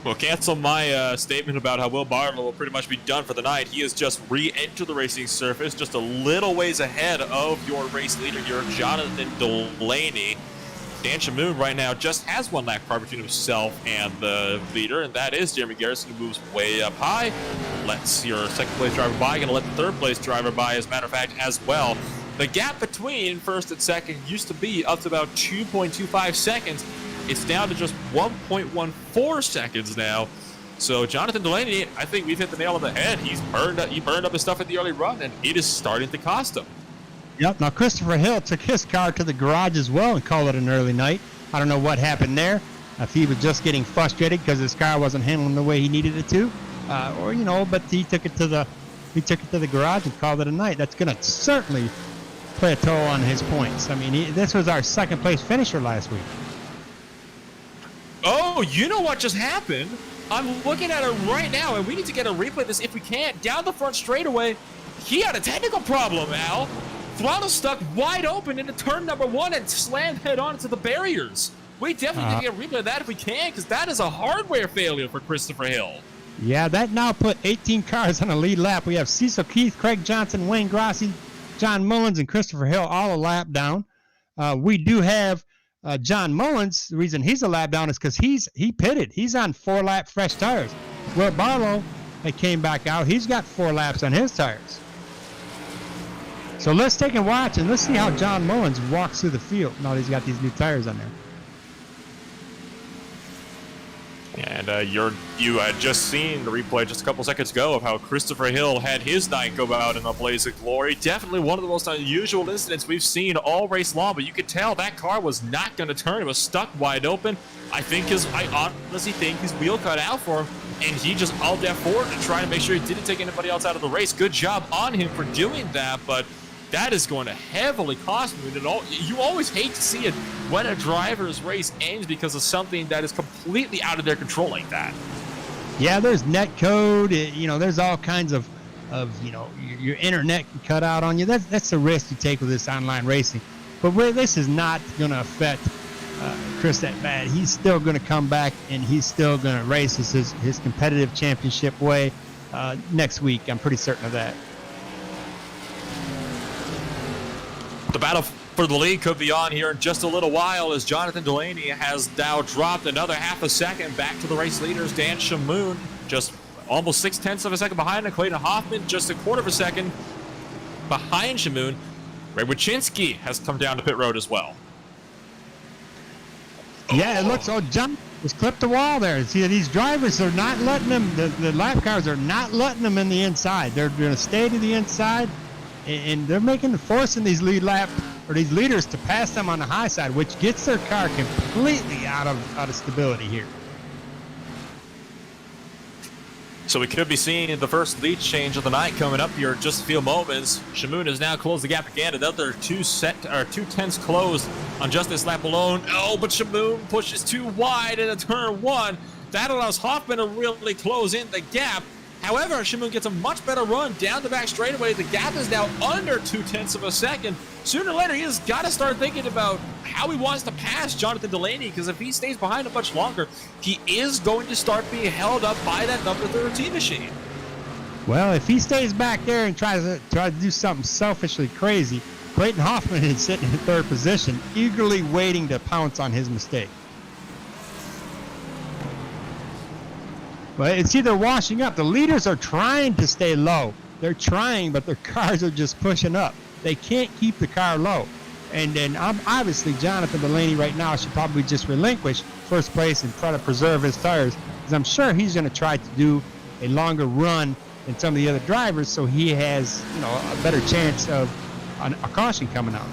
Well, cancel my statement about how Will Barlow will pretty much be done for the night. He has just re-entered the racing surface, just a little ways ahead of your race leader here, Jonathan Delaney. Dan Shamoon right now just has one lap car between himself and the leader, and that is Jeremy Garrison, who moves way up high. Lets your second place driver by, gonna let the third place driver by, as a matter of fact, as well. The gap between first and second used to be up to about 2.25 seconds. It's down to just 1.14 seconds now. So Jonathan Delaney, I think we've hit the nail on the head. He burned up his stuff at the early run, and it is starting to cost him. Yep. Now, Christopher Hill took his car to the garage as well and called it an early night. I don't know what happened there. If he was just getting frustrated because his car wasn't handling the way he needed it to, but he took it to the garage and called it a night. That's going to certainly play a toll on his points. I mean, this was our second place finisher last week. Oh, you know what just happened? I'm looking at it right now, and we need to get a replay of this if we can. Down the front straightaway, he had a technical problem, Al. Throttle stuck wide open into turn number 1 and slammed head on into the barriers. We definitely need to get a replay of that if we can, because that is a hardware failure for Christopher Hill. Yeah, that now put 18 cars on a lead lap. We have Cecil Keith, Craig Johnson, Wayne Grossi, John Mullins, and Christopher Hill all a lap down. We do have John Mullins. The reason he's a lap down is because he pitted. He's on 4-lap fresh tires. Will Barlow, they came back out. He's got 4 laps on his tires. So let's take a watch and let's see how John Mullins walks through the field now that he's got these new tires on there. And you had just seen the replay just a couple seconds ago of how Christopher Hill had his night go out in a blaze of glory. Definitely one of the most unusual incidents we've seen all race long, but you could tell that car was not going to turn. It was stuck wide open. I honestly think his wheel cut out for him, and he just all that forward to try to make sure he didn't take anybody else out of the race. Good job on him for doing that, but that is going to heavily cost me. You always hate to see it when a driver's race ends because of something that is completely out of their control like that. Yeah, there's net code. There's all kinds of your internet can cut out on you. That's the risk you take with this online racing. But this is not going to affect Chris that bad. He's still going to come back and he's still going to race his competitive championship way next week. I'm pretty certain of that. The battle for the lead could be on here in just a little while, as Jonathan Delaney has now dropped another half a second back to the race leaders. Dan Shamoon just almost 0.6 of a second behind, and Clayton Hoffman just 1/4 of a second behind Shamoon. Ray Wachinski has come down to pit road as well. Yeah, it looks. John was clipped the wall there. See, these drivers are not letting them. The lap cars are not letting them in the inside. They're going to stay to the inside. And they're forcing these these leaders to pass them on the high side, which gets their car completely out of stability here. So we could be seeing the first lead change of the night coming up here in just a few moments. Shamoon has now closed the gap again. Another 2 tenths closed on just this lap alone. Oh, but Shamoon pushes too wide into turn 1. That allows Hoffman to really close in the gap. However, Shamoon gets a much better run down the back straightaway. The gap is now under 0.2 of a second. Sooner or later, he has got to start thinking about how he wants to pass Jonathan Delaney, because if he stays behind him much longer, he is going to start being held up by that number 13 machine. Well, if he stays back there and tries to do something selfishly crazy, Clayton Hoffman is sitting in third position, eagerly waiting to pounce on his mistake. But it's either washing up. The leaders are trying to stay low. They're trying, but their cars are just pushing up. They can't keep the car low. And then obviously Jonathan Delaney right now should probably just relinquish first place and try to preserve his tires, because I'm sure he's going to try to do a longer run than some of the other drivers, so he has, a better chance of a caution coming out.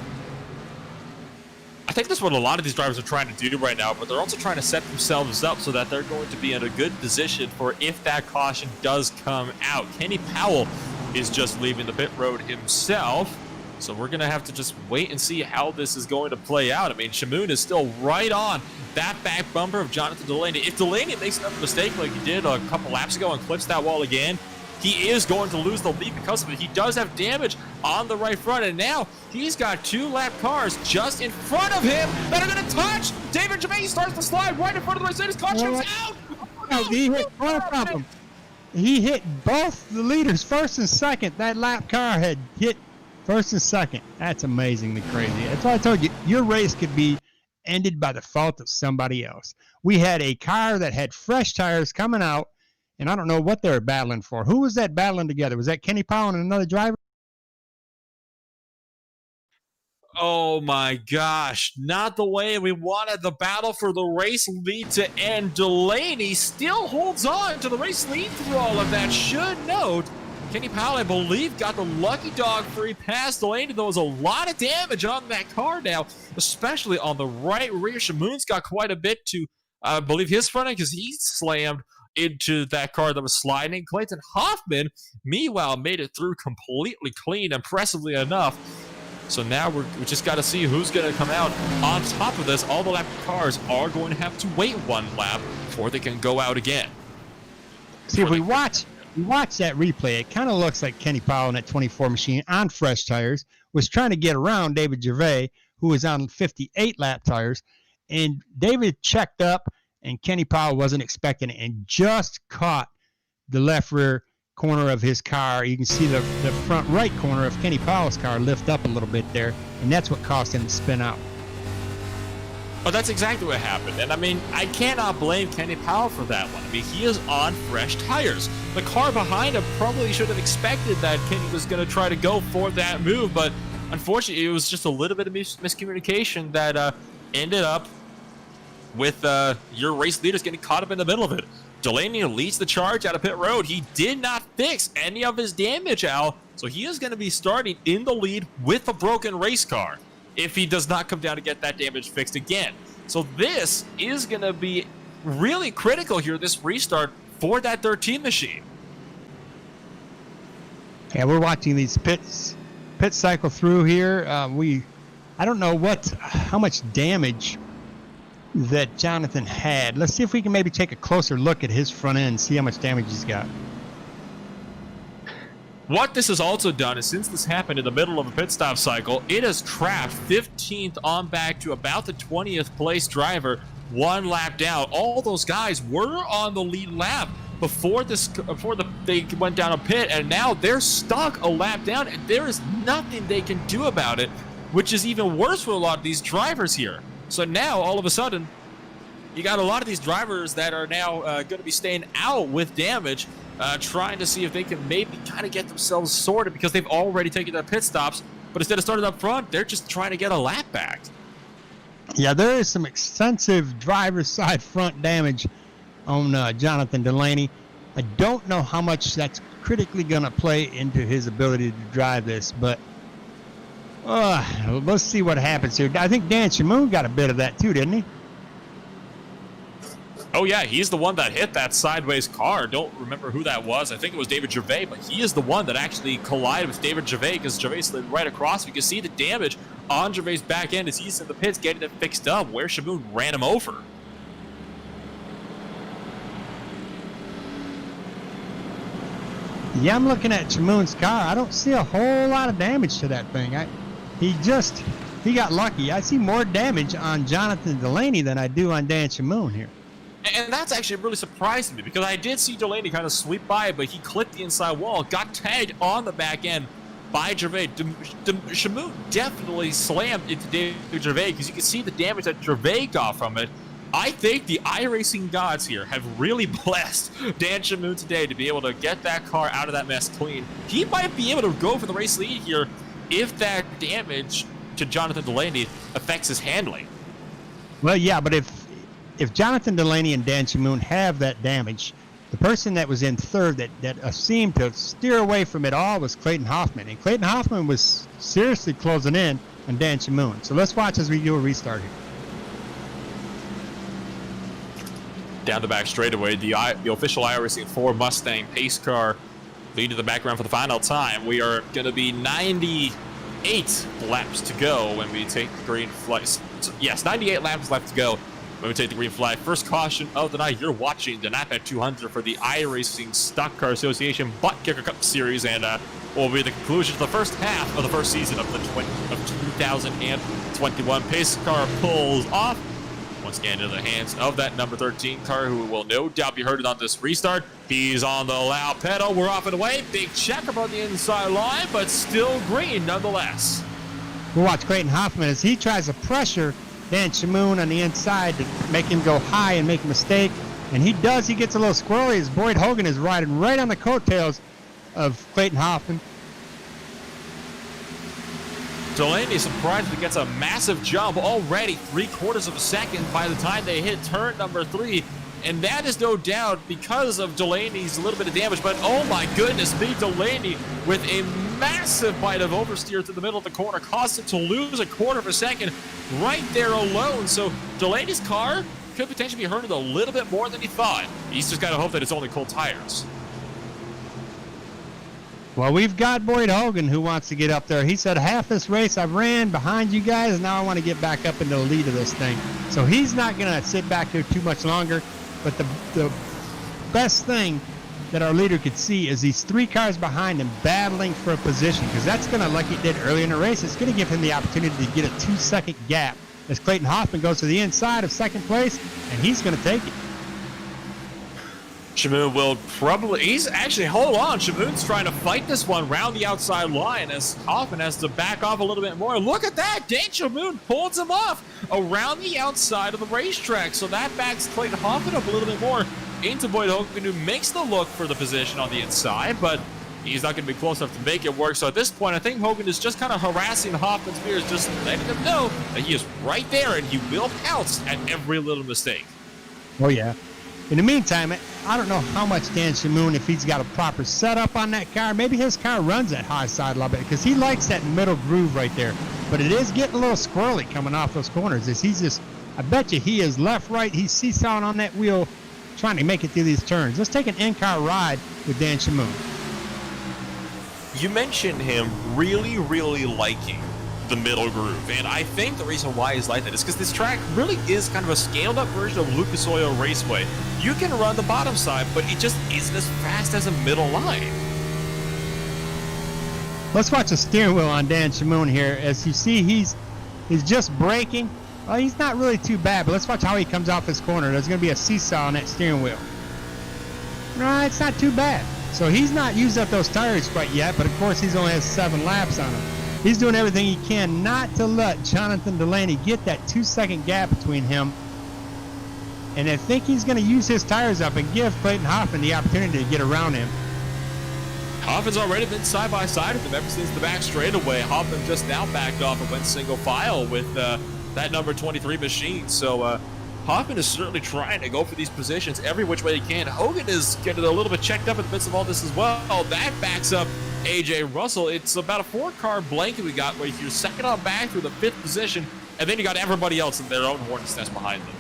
I think that's what a lot of these drivers are trying to do right now, but they're also trying to set themselves up so that they're going to be in a good position for if that caution does come out. Kenny Powell is just leaving the pit road himself, so we're going to have to just wait and see how this is going to play out. I mean, Shamoon is still right on that back bumper of Jonathan Delaney. If Delaney makes another mistake like he did a couple laps ago and clips that wall again, he is going to lose the lead because of it. He does have damage on the right front, and now he's got 2 lap cars just in front of him that are going to touch. David Gervais starts to slide right in front of the Mercedes. Caution's out. He hit one of them. He hit both the leaders, first and second. That lap car had hit first and second. That's amazingly crazy. That's why I told you, your race could be ended by the fault of somebody else. We had a car that had fresh tires coming out, and I don't know what they were battling for. Who was that battling together? Was that Kenny Powell and another driver? Oh my gosh, not the way we wanted the battle for the race lead to end. Delaney still holds on to the race lead through all of that. Should note, Kenny Powell, I believe, got the lucky dog free pass. Delaney, there was a lot of damage on that car now, especially on the right rear. Shamoon's got quite a bit to, I believe, his front end, because he slammed into that car that was sliding. Clayton Hoffman, meanwhile, made it through completely clean, impressively enough. So now we just got to see who's going to come out on top of this. All the lap cars are going to have to wait 1 lap before they can go out again. See, if we watch that replay, it kind of looks like Kenny Powell in that 24 machine on fresh tires was trying to get around David Gervais, who was on 58 lap tires, and David checked up, and Kenny Powell wasn't expecting it and just caught the left rear corner of his car. You can see the front right corner of Kenny Powell's car lift up a little bit there, and that's what caused him to spin out. Oh, that's exactly what happened. And I mean, I cannot blame Kenny Powell for that one. I mean, he is on fresh tires. The car behind him probably should have expected that Kenny was going to try to go for that move, but unfortunately, it was just a little bit of miscommunication that ended up with your race leaders getting caught up in the middle of it. Delaney leads the charge out of pit road. He did not fix any of his damage, Al, so he is going to be starting in the lead with a broken race car if he does not come down to get that damage fixed again. So this is going to be really critical here, this restart for that 13 machine. Yeah, we're watching these pit cycle through here. I don't know how much damage that Jonathan had. Let's see if we can maybe take a closer look at his front end, see how much damage he's got. What this has also done is, since this happened in the middle of a pit stop cycle, it has trapped 15th on back to about the 20th place driver, 1 lap down. All those guys were on the lead lap before they went down a pit, and now they're stuck a lap down, and there is nothing they can do about it, which is even worse for a lot of these drivers here. So now, all of a sudden, you got a lot of these drivers that are now going to be staying out with damage, trying to see if they can maybe kind of get themselves sorted, because they've already taken their pit stops, but instead of starting up front, they're just trying to get a lap back. Yeah, there is some extensive driver's side front damage on Jonathan Delaney. I don't know how much that's critically going to play into his ability to drive this, but let's see what happens here. I think Dan Shamoon got a bit of that too, didn't he? Oh yeah, he's the one that hit that sideways car. Don't remember who that was. I think it was David Gervais, but he is the one that actually collided with David Gervais, because Gervais slid right across. You can see the damage on Gervais' back end as he's in the pits getting it fixed up, where Shamoon ran him over. Yeah, I'm looking at Chamoon's car. I don't see a whole lot of damage to that thing. He got lucky. I see more damage on Jonathan Delaney than I do on Dan Chamoon here. And that's actually really surprising me because I did see Delaney kind of sweep by, but he clipped the inside wall, got tagged on the back end by Gervais. Chamoon definitely slammed into David Gervais because you can see the damage that Gervais got from it. I think the iRacing gods here have really blessed Dan Chamoon today to be able to get that car out of that mess clean. He might be able to go for the race lead here if that damage to Jonathan Delaney affects his handling. Well, yeah, but if Jonathan Delaney and Dan Chamoon have that damage, the person that was in third that seemed to steer away from it all was Clayton Hoffman. And Clayton Hoffman was seriously closing in on Dan Chamoon. So let's watch as we do a restart here. Down the back straightaway, the official iRacing 4 Mustang pace car leading to the background for the final time. We are going to be 98 laps to go when we take the green flag. So, yes, 98 laps left to go when we take the green flag. First caution of the night. You're watching the NAPA 200 for the iRacing Stock Car Association ButtKicker Cup Series, and will be the conclusion to the first half of the first season of 2021. Pace car pulls off. Once again, into the hands of that number 13 car, who will no doubt be heard on this restart. He's on the loud pedal. We're off and away. Big checkup on the inside line, but still green nonetheless. We'll watch Clayton Hoffman as he tries to pressure Dan Chamoon on the inside to make him go high and make a mistake. And he does. He gets a little squirrely as Boyd Hogan is riding right on the coattails of Clayton Hoffman. Delaney surprisingly gets a massive jump already, 3/4 of a second by the time they hit turn number 3. And that is no doubt because of Delaney's little bit of damage. But oh my goodness me, Delaney with a massive bite of oversteer through the middle of the corner caused it to lose 1/4 of a second right there alone. So Delaney's car could potentially be hurting a little bit more than he thought. He's just got to hope that it's only cold tires. Well, we've got Boyd Hogan who wants to get up there. He said, half this race I ran behind you guys, and now I want to get back up into the lead of this thing. So he's not going to sit back here too much longer. But the best thing that our leader could see is these 3 cars behind him battling for a position, because that's going to, like he did earlier in the race, it's going to give him the opportunity to get a 2-second gap as Clayton Hoffman goes to the inside of second place, and he's going to take it. Chamoon will probably, he's actually, hold on, Chamoon's trying to fight this one round the outside line as Hoffman has to back off a little bit more. Look at that, Dan Chamoon pulls him off around the outside of the racetrack, so that backs Clayton Hoffman up a little bit more into Boyd Hogan, who makes the look for the position on the inside, but he's not going to be close enough to make it work. So at this point, I think Hogan is just kind of harassing Hoffman's mirrors, just letting him know that he is right there and he will pounce at every little mistake. Oh, yeah. In the meantime, I don't know how much Dan Chamoon, if he's got a proper setup on that car, maybe his car runs that high side a little bit because he likes that middle groove right there. But it is getting a little squirrely coming off those corners. He's just, I bet you he is left, right. He's seesawing on that wheel trying to make it through these turns. Let's take an in-car ride with Dan Chamoon. You mentioned him really, really liking the middle groove, and I think the reason why he's like that is because this track really is kind of a scaled up version of Lucas Oil Raceway. You can run the bottom side, but it just isn't as fast as a middle line. Let's watch the steering wheel on Dan Chamoon here. As you see, he's just braking. Well, he's not really too bad, but let's watch how he comes off his corner. There's going to be a seesaw on that steering wheel. No, it's not too bad. So he's not used up those tires quite yet, but of course he's only has 7 laps on him. He's doing everything he can not to let Jonathan Delaney get that 2-second gap between him. And I think he's going to use his tires up and give Clayton Hoffman the opportunity to get around him. Hoffman's already been side by side with him ever since the back straightaway. Hoffman just now backed off and went single file with that number 23 machine. So Hoffman is certainly trying to go for these positions every which way he can. Hogan is getting a little bit checked up in the midst of all this as well. That backs up AJ Russell. It's about a 4-car blanket we got where you're second on back through the 5th position, and then you got everybody else in their own hornet's nest behind them.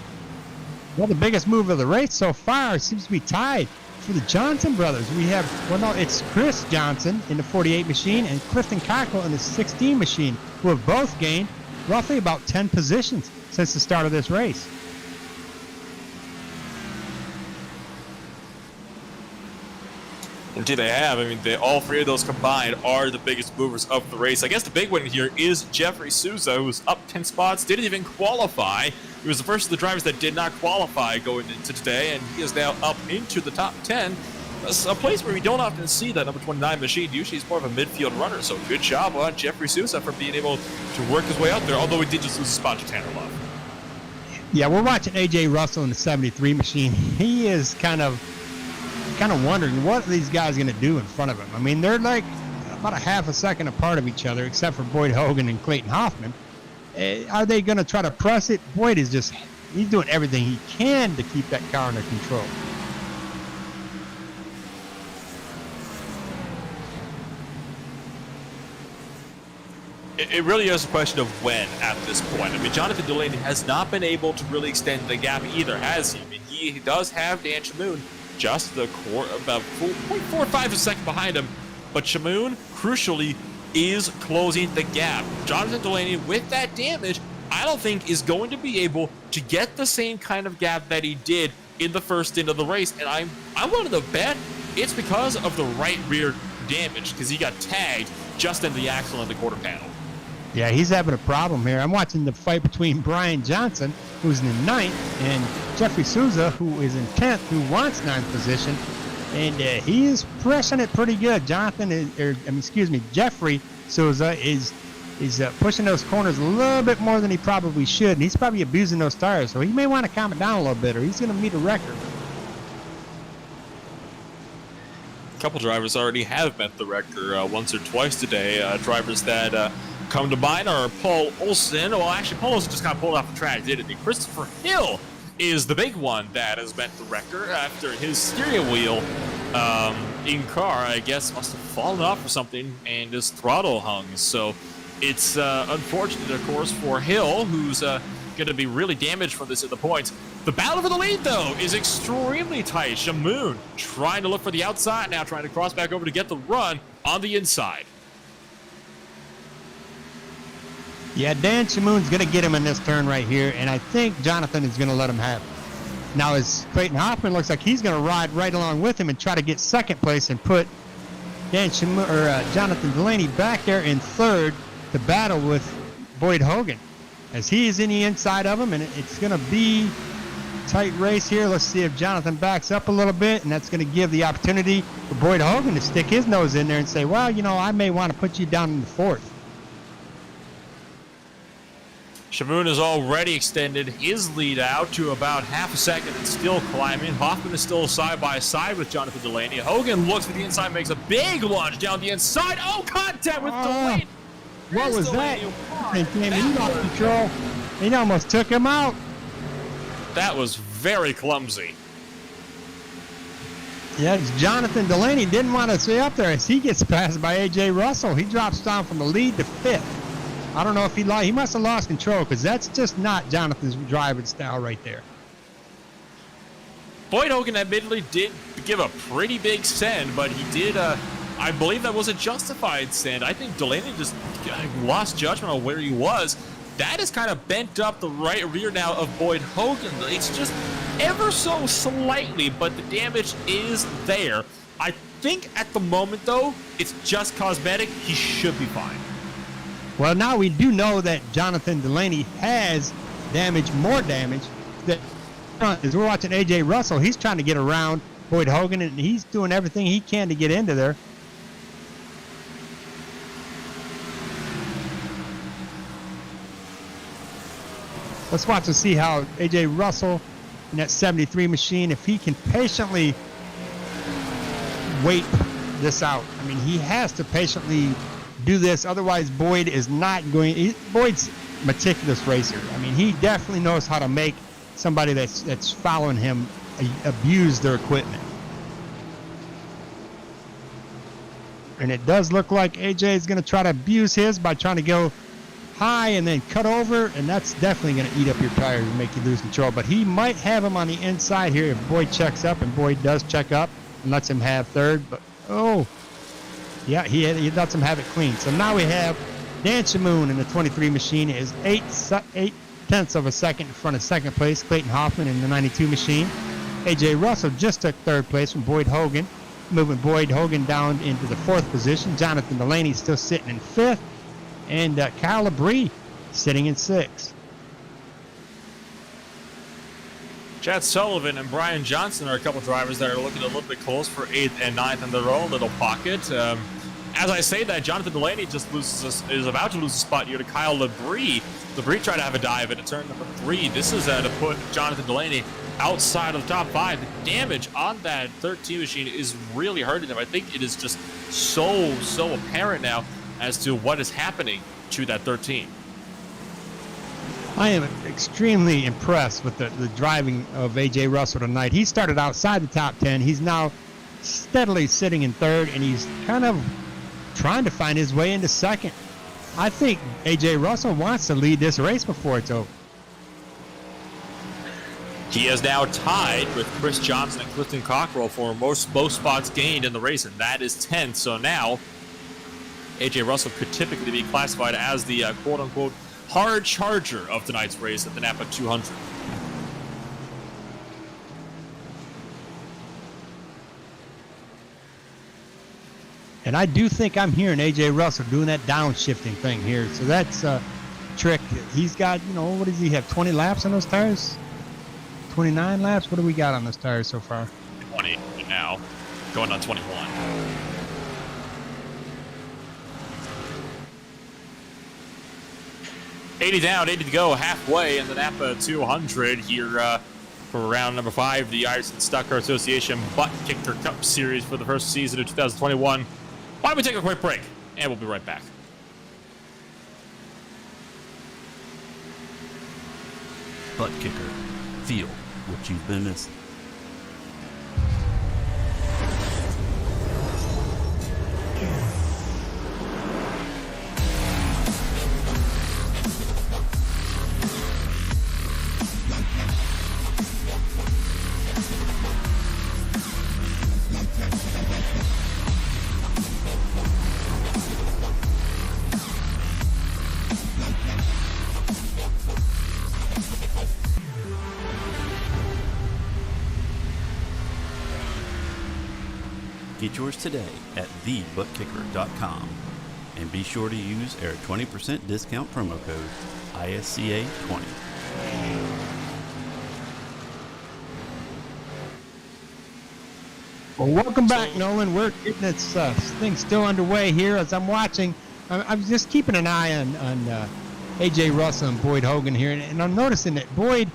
Well, the biggest move of the race so far seems to be tied for the Johnson brothers. We have, well, no, it's Chris Johnson in the 48 machine and Clifton Cockle in the 16 machine, who have both gained roughly about 10 positions since the start of this race. Indeed they have. I mean, all three of those combined are the biggest movers of the race. I guess the big one here is Jeffrey Souza, who's up 10 spots, didn't even qualify. He was the first of the drivers that did not qualify going into today, and he is now up into the top 10. A place where we don't often see that number 29 machine. Usually he's more of a midfield runner, so good job on Jeffrey Souza for being able to work his way out there, although he did just lose a spot to Tanner Love. Yeah, we're watching A.J. Russell in the 73 machine. He is kind of wondering what are these guys going to do in front of him. I mean, they're like about a half a second apart of each other, except for Boyd Hogan and Clayton Hoffman. Are they going to try to press it? Boyd is he's doing everything he can to keep that car under control. It really is a question of when at this point. I mean, Jonathan Delaney has not been able to really extend the gap either, has he? I mean, he does have Dan Shamoon just about 0.45 of a second behind him, but Shamoon, crucially, is closing the gap. Jonathan Delaney, with that damage, I don't think is going to be able to get the same kind of gap that he did in the first stint of the race, and I'm willing to bet it's because of the right rear damage, because he got tagged just in the axle and the quarter panel. Yeah, he's having a problem here. I'm watching the fight between Brian Johnson, who's in 9th, and Jeffrey Souza, who is in 10th, who wants 9th position. And he is pressing it pretty good. Jeffrey Souza is pushing those corners a little bit more than he probably should. And he's probably abusing those tires, so he may want to calm it down a little bit, or he's going to meet a record. A couple drivers already have met the record once or twice today. Drivers that come to mind are Paul Olsen. Well, actually, Paul Olsen just got pulled off the track, didn't he? Christopher Hill is the big one that has met the record after his steering wheel in car, I guess, must have fallen off or something, and his throttle hung. So it's unfortunate, of course, for Hill, who's going to be really damaged from this at the points. The battle for the lead, though, is extremely tight. Shamoon trying to look for the outside now, trying to cross back over to get the run on the inside. Yeah, Dan Shamoon's going to get him in this turn right here, and I think Jonathan is going to let him have it. Now, as Clayton Hoffman looks like he's going to ride right along with him and try to get second place and put Jonathan Delaney back there in third to battle with Boyd Hogan, as he is in the inside of him, and it's going to be a tight race here. Let's see if Jonathan backs up a little bit, and that's going to give the opportunity for Boyd Hogan to stick his nose in there and say, well, I may want to put you down in the fourth. Shamoon has already extended his lead out to about half a second and still climbing. Hoffman is still side by side with Jonathan Delaney. Hogan looks for the inside, makes a big lunge down the inside. Oh, contact with Delaney. What was that? He lost control. He almost took him out. That was very clumsy. Yeah, Jonathan Delaney didn't want to stay up there as he gets passed by A.J. Russell. He drops down from the lead to 5th. I don't know if he must have lost control, because that's just not Jonathan's driving style right there. Boyd Hogan admittedly did give a pretty big send, but he did, I believe that was a justified send. I think Delaney just lost judgment on where he was. That is kind of bent up the right rear now of Boyd Hogan. It's just ever so slightly, but the damage is there. I think at the moment, though, it's just cosmetic. He should be fine. Well, now we do know that Jonathan Delaney has more damage. As we're watching A.J. Russell, he's trying to get around Boyd Hogan, and he's doing everything he can to get into there. Let's watch and see how A.J. Russell in that 73 machine, if he can patiently wait this out. I mean, he has to patiently do this, otherwise Boyd is not going. Boyd's a meticulous racer. I mean, he definitely knows how to make somebody that's following him abuse their equipment. And it does look like AJ is going to try to abuse his by trying to go high and then cut over, and that's definitely going to eat up your tires and make you lose control. But he might have him on the inside here if Boyd checks up, and Boyd does check up and lets him have third. But yeah, he lets him have it clean. So now we have Dan Shamoon in the 23 machine is 8/10 of a second in front of second place. Clayton Hoffman in the 92 machine. A.J. Russell just took third place from Boyd Hogan. moving Boyd Hogan down into the 4th position. Jonathan Delaney still sitting in 5th, and Kyle Labrie sitting in 6th. Chad Sullivan and Brian Johnson are a couple drivers that are looking a little bit close for 8th and 9th in their own little pocket. As I say that, Jonathan Delaney just is about to lose a spot here to Kyle Labrie. Labrie tried to have a dive into turn number 3. This is to put Jonathan Delaney outside of the top 5. The damage on that 13 machine is really hurting them. I think it is just so apparent now as to what is happening to that 13. I am extremely impressed with the driving of A.J. Russell tonight. He started outside the top 10. He's now steadily sitting in 3rd, and he's kind of trying to find his way into 2nd. I think A.J. Russell wants to lead this race before it's over. He is now tied with Chris Johnson and Clifton Cockrell for most spots gained in the race, and that is 10th. So now A.J. Russell could typically be classified as the quote-unquote hard charger of tonight's race at the NAPA 200. And I do think I'm hearing A.J. Russell doing that downshifting thing here. So that's a trick. He's got, what does he have, 20 laps on those tires? 29 laps? What do we got on those tires so far? 20 now, going on 21. $80 down, 80 to go, halfway in the NAPA 200 here for round number 5, the Iverson Stock Car Association ButtKicker Cup Series for the first season of 2021. Why don't we take a quick break, and we'll be right back. ButtKicker. Feel what you've been missing. Get yours today at TheButtKicker.com and be sure to use our 20% discount promo code ISCA20. Well, welcome back, Nolan. We're getting this thing still underway here as I'm watching. I'm just keeping an eye on A.J. Russell and Boyd Hogan here, and I'm noticing that Boyd,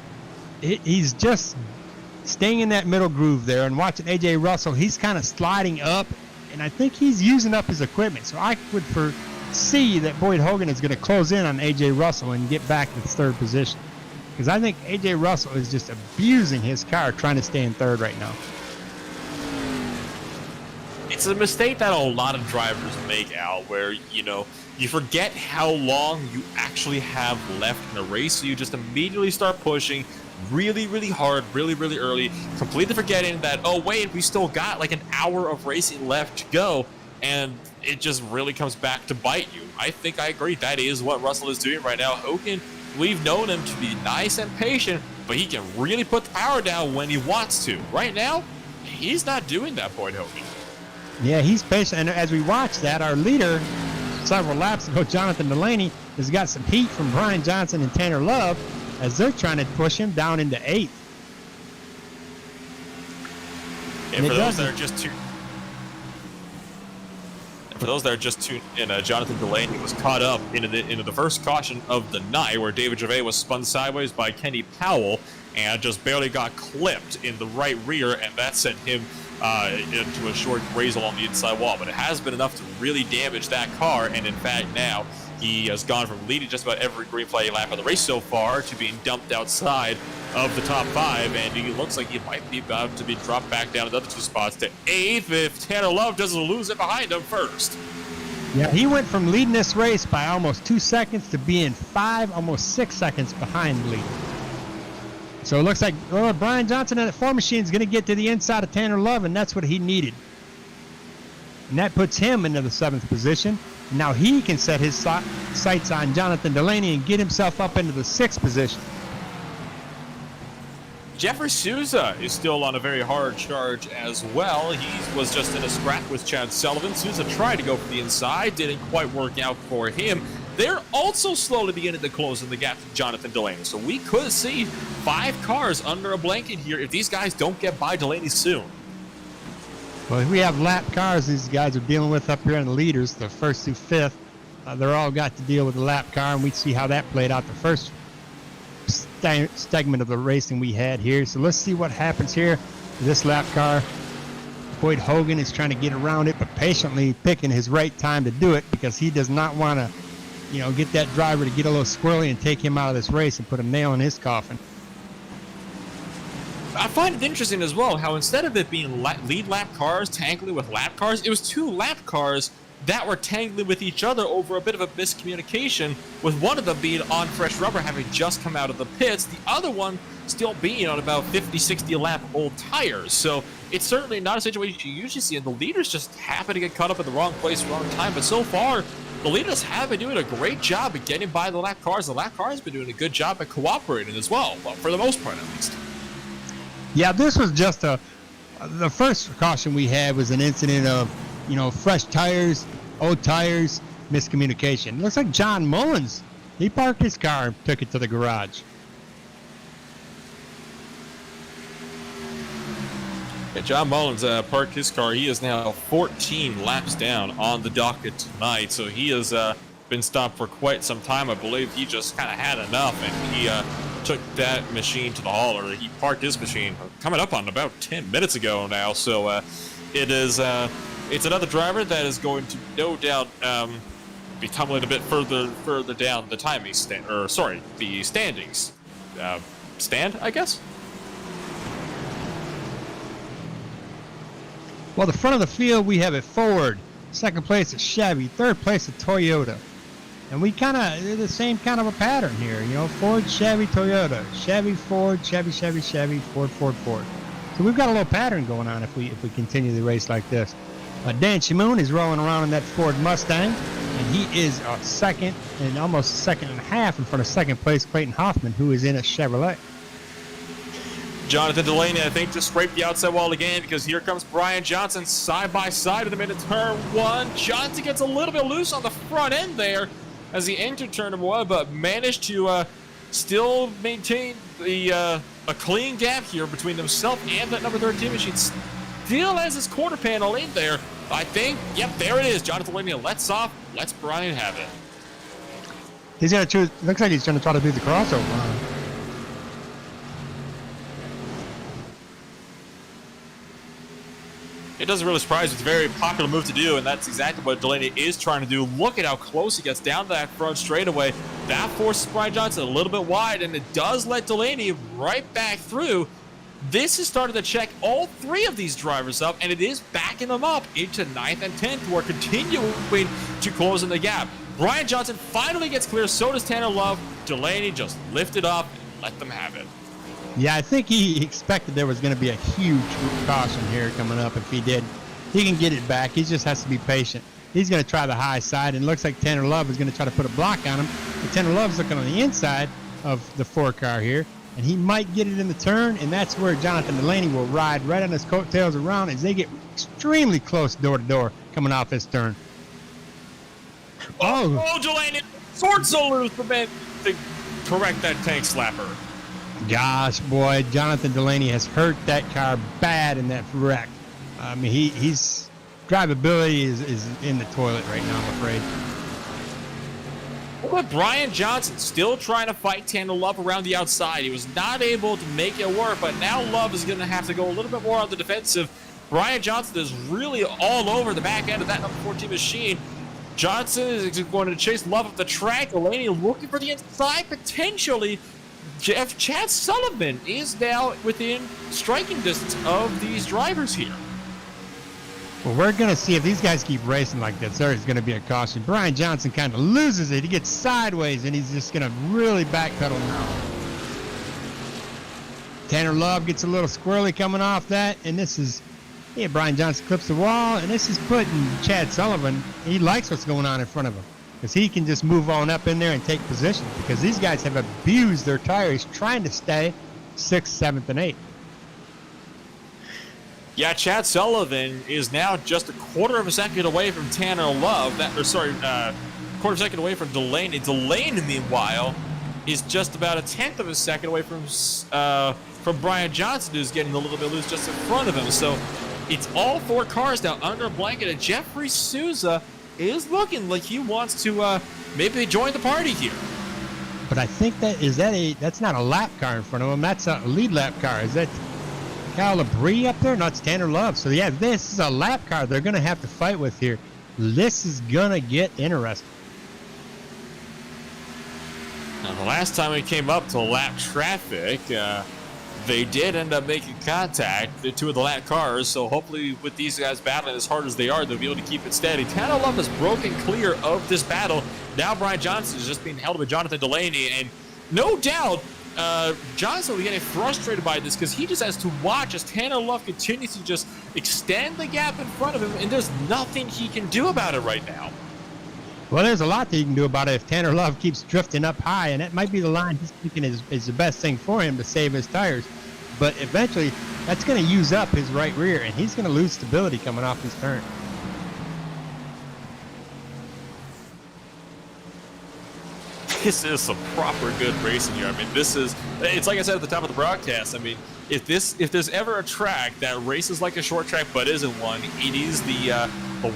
he's just staying in that middle groove there, and watching A.J. Russell, he's kind of sliding up, and I think he's using up his equipment. So I would foresee that Boyd Hogan is going to close in on A.J. Russell and get back to 3rd position, because I think A.J. Russell is just abusing his car trying to stay in 3rd right now. It's a mistake that a lot of drivers make, Al, where, you forget how long you actually have left in the race, so you just immediately start pushing really, really hard, really, really early, completely forgetting that, oh, wait, we still got like an hour of racing left to go, and it just really comes back to bite you. I think I agree. That is what Russell is doing right now. Hogan, we've known him to be nice and patient, but he can really put the power down when he wants to. Right now, he's not doing that, Boyd Hogan. Yeah, he's patient, and as we watch that, our leader, several laps ago, Jonathan Delaney, has got some heat from Brian Johnson and Tanner Love as they're trying to push him down into 8th. And for those that are just tuned in, Jonathan Delaney was caught up into the first caution of the night, where David Gervais was spun sideways by Kenny Powell and just barely got clipped in the right rear, and that sent him into a short graze along the inside wall. But it has been enough to really damage that car, and in fact now he has gone from leading just about every green flag lap of the race so far to being dumped outside of the top 5, and he looks like he might be about to be dropped back down another 2 spots to 8th if Tanner Love doesn't lose it behind him first. Yeah, he went from leading this race by almost 2 seconds to being 5, almost 6 seconds behind the lead. So it looks like Brian Johnson and the 4 machine is going to get to the inside of Tanner Love, and that's what he needed. And that puts him into the 7th position. Now he can set his sights on Jonathan Delaney and get himself up into the 6th position. Jeffrey Souza is still on a very hard charge as well. He was just in a scrap with Chad Sullivan. Souza tried to go for the inside, didn't quite work out for him. They're also slowly beginning to close in the gap to Jonathan Delaney. So we could see 5 cars under a blanket here if these guys don't get by Delaney soon. Well, we have lap cars these guys are dealing with up here in the leaders, the first through fifth. They're all got to deal with the lap car, and we see how that played out the first segment of the racing we had here. So let's see what happens here. This lap car, Boyd Hogan is trying to get around it, but patiently picking his right time to do it because he does not want to, get that driver to get a little squirrely and take him out of this race and put a nail in his coffin. I find it interesting as well how instead of it being lead lap cars tangling with lap cars, it was 2 lap cars that were tangling with each other over a bit of a miscommunication, with one of them being on fresh rubber having just come out of the pits, the other one still being on about 50, 60 lap old tires. So it's certainly not a situation you usually see, and the leaders just happen to get caught up in the wrong place, wrong time. But so far, the leaders have been doing a great job at getting by the lap cars. The lap cars have been doing a good job at cooperating as well, for the most part at least. Yeah, this was just the first caution we had was an incident of, fresh tires, old tires, miscommunication. Looks like John Mullins, he parked his car and took it to the garage. Yeah, John Mullins parked his car. He is now 14 laps down on the docket tonight, so he has been stopped for quite some time. I believe he just kind of had enough, and he took that machine to the hauler. He parked his machine coming up on about 10 minutes ago now, so it's another driver that is going to no doubt be tumbling a bit further down the timing the standings stand, I guess. Well, the front of the field, we have it Ford. Second place is Chevy. Third place is Toyota. And they're the same kind of a pattern here. Ford, Chevy, Toyota. Chevy, Ford, Chevy, Chevy, Chevy, Ford, Ford, Ford. So we've got a little pattern going on if we continue the race like this. Dan Shimoon is rolling around in that Ford Mustang. And he is a second and almost a second and a half in front of second place Clayton Hoffman, who is in a Chevrolet. Jonathan Delaney, I think, just scraped the outside wall again, because here comes Brian Johnson side by side with him into turn 1. Johnson gets a little bit loose on the front end there as he entered turn 1, but managed to still maintain a clean gap here between himself and that number 13 machine. Still has his quarter panel in there. I think, yep, there it is. Jonathan Delaney lets off, lets Brian have it. He's going to choose, looks like he's going to try to do the crossover. It doesn't really surprise me. It's a very popular move to do, and that's exactly what Delaney is trying to do. Look at how close he gets down to that front straightaway. That forces Brian Johnson a little bit wide, and it does let Delaney right back through. This is starting to check all 3 of these drivers up, and it is backing them up into 9th and 10th, who are continuing to close in the gap. Brian Johnson finally gets clear, so does Tanner Love. Delaney just lifted up and let them have it. Yeah, I think he expected there was going to be a huge caution here coming up. If he did, he can get it back. He just has to be patient. He's going to try the high side, and it looks like Tanner Love is going to try to put a block on him. But Tanner Love's looking on the inside of the 4 car here, and he might get it in the turn, and that's where Jonathan Delaney will ride right on his coattails around as they get extremely close door to door coming off this turn. Oh, Delaney sorts of loose the man to correct that tank slapper. Gosh, boy, Jonathan Delaney has hurt that car bad in that wreck. I mean, he's drivability is in the toilet right now, I'm afraid. But Brian Johnson still trying to fight Tanner Love around the outside. He was not able to make it work, but now Love is going to have to go a little bit more on the defensive. Brian Johnson is really all over the back end of that number 14 machine. Johnson is going to chase Love up the track. Delaney looking for the inside, potentially. Chad Sullivan is now within striking distance of these drivers here. Well, we're going to see if these guys keep racing like this. There's going to be a caution. Brian Johnson kind of loses it. He gets sideways, and he's just going to really backpedal now. Tanner Love gets a little squirrely coming off that, and this is, yeah, Brian Johnson clips the wall, and this is putting Chad Sullivan, he likes what's going on in front of him, because he can just move on up in there and take position, because these guys have abused their tires trying to stay 6th, 7th, and 8th. Yeah, Chad Sullivan is now just a quarter of a second away from Tanner Love. Quarter of a second away from Delaney. Delaney, meanwhile, is just about a 1/10 of a second away from Brian Johnson, who's getting a little bit loose just in front of him. So it's all 4 cars now under a blanket, and Jeffrey Souza is looking like he wants to maybe join the party here. But I think that's not a lap car in front of him. That's a lead lap car. Is that Kyle Labrie up there? No, it's Tanner Love. So yeah, this is a lap car they're going to have to fight with here. This is going to get interesting. Now, the last time we came up to lap traffic, they did end up making contact, the 2 of the lap cars. So hopefully with these guys battling as hard as they are, they'll be able to keep it steady. Tanner Love has broken clear of this battle. Now Brian Johnson is just being held with Jonathan Delaney, and no doubt Johnson will be getting frustrated by this because he just has to watch as Tanner Love continues to just extend the gap in front of him, and there's nothing he can do about it right now. Well, there's a lot that you can do about it if Tanner Love keeps drifting up high, and that might be the line he's thinking is the best thing for him to save his tires. But eventually, that's going to use up his right rear, and he's going to lose stability coming off his turn. This is some proper good racing here. I mean, it's like I said at the top of the broadcast. I mean, if there's ever a track that races like a short track but isn't one, it is the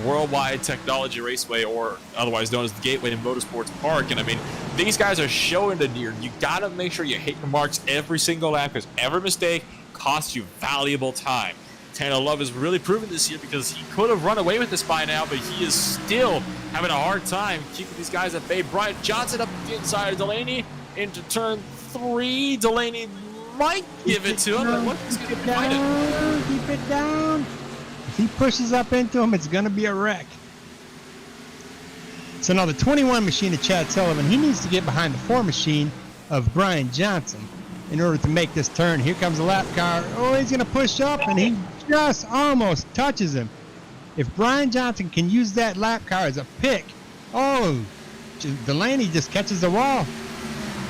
Worldwide Technology Raceway, or otherwise known as the Gateway Motorsports Park. And I mean, these guys are showing the near. You got to make sure you hit your marks every single lap, because every mistake costs you valuable time. Tanner Love is really proven this year because he could have run away with this by now, but he is still having a hard time keeping these guys at bay. Brian Johnson up the inside of Delaney into turn 3. Delaney might give it to him, but what's going to find it? Keep it down. If he pushes up into him, it's going to be a wreck. So now the 21 machine of Chad Sullivan, he needs to get behind the 4 machine of Brian Johnson in order to make this turn. Here comes the lap car. Oh, he's going to push up, and he just almost touches him. If Brian Johnson can use that lap car as a pick, oh, Delaney just catches the wall.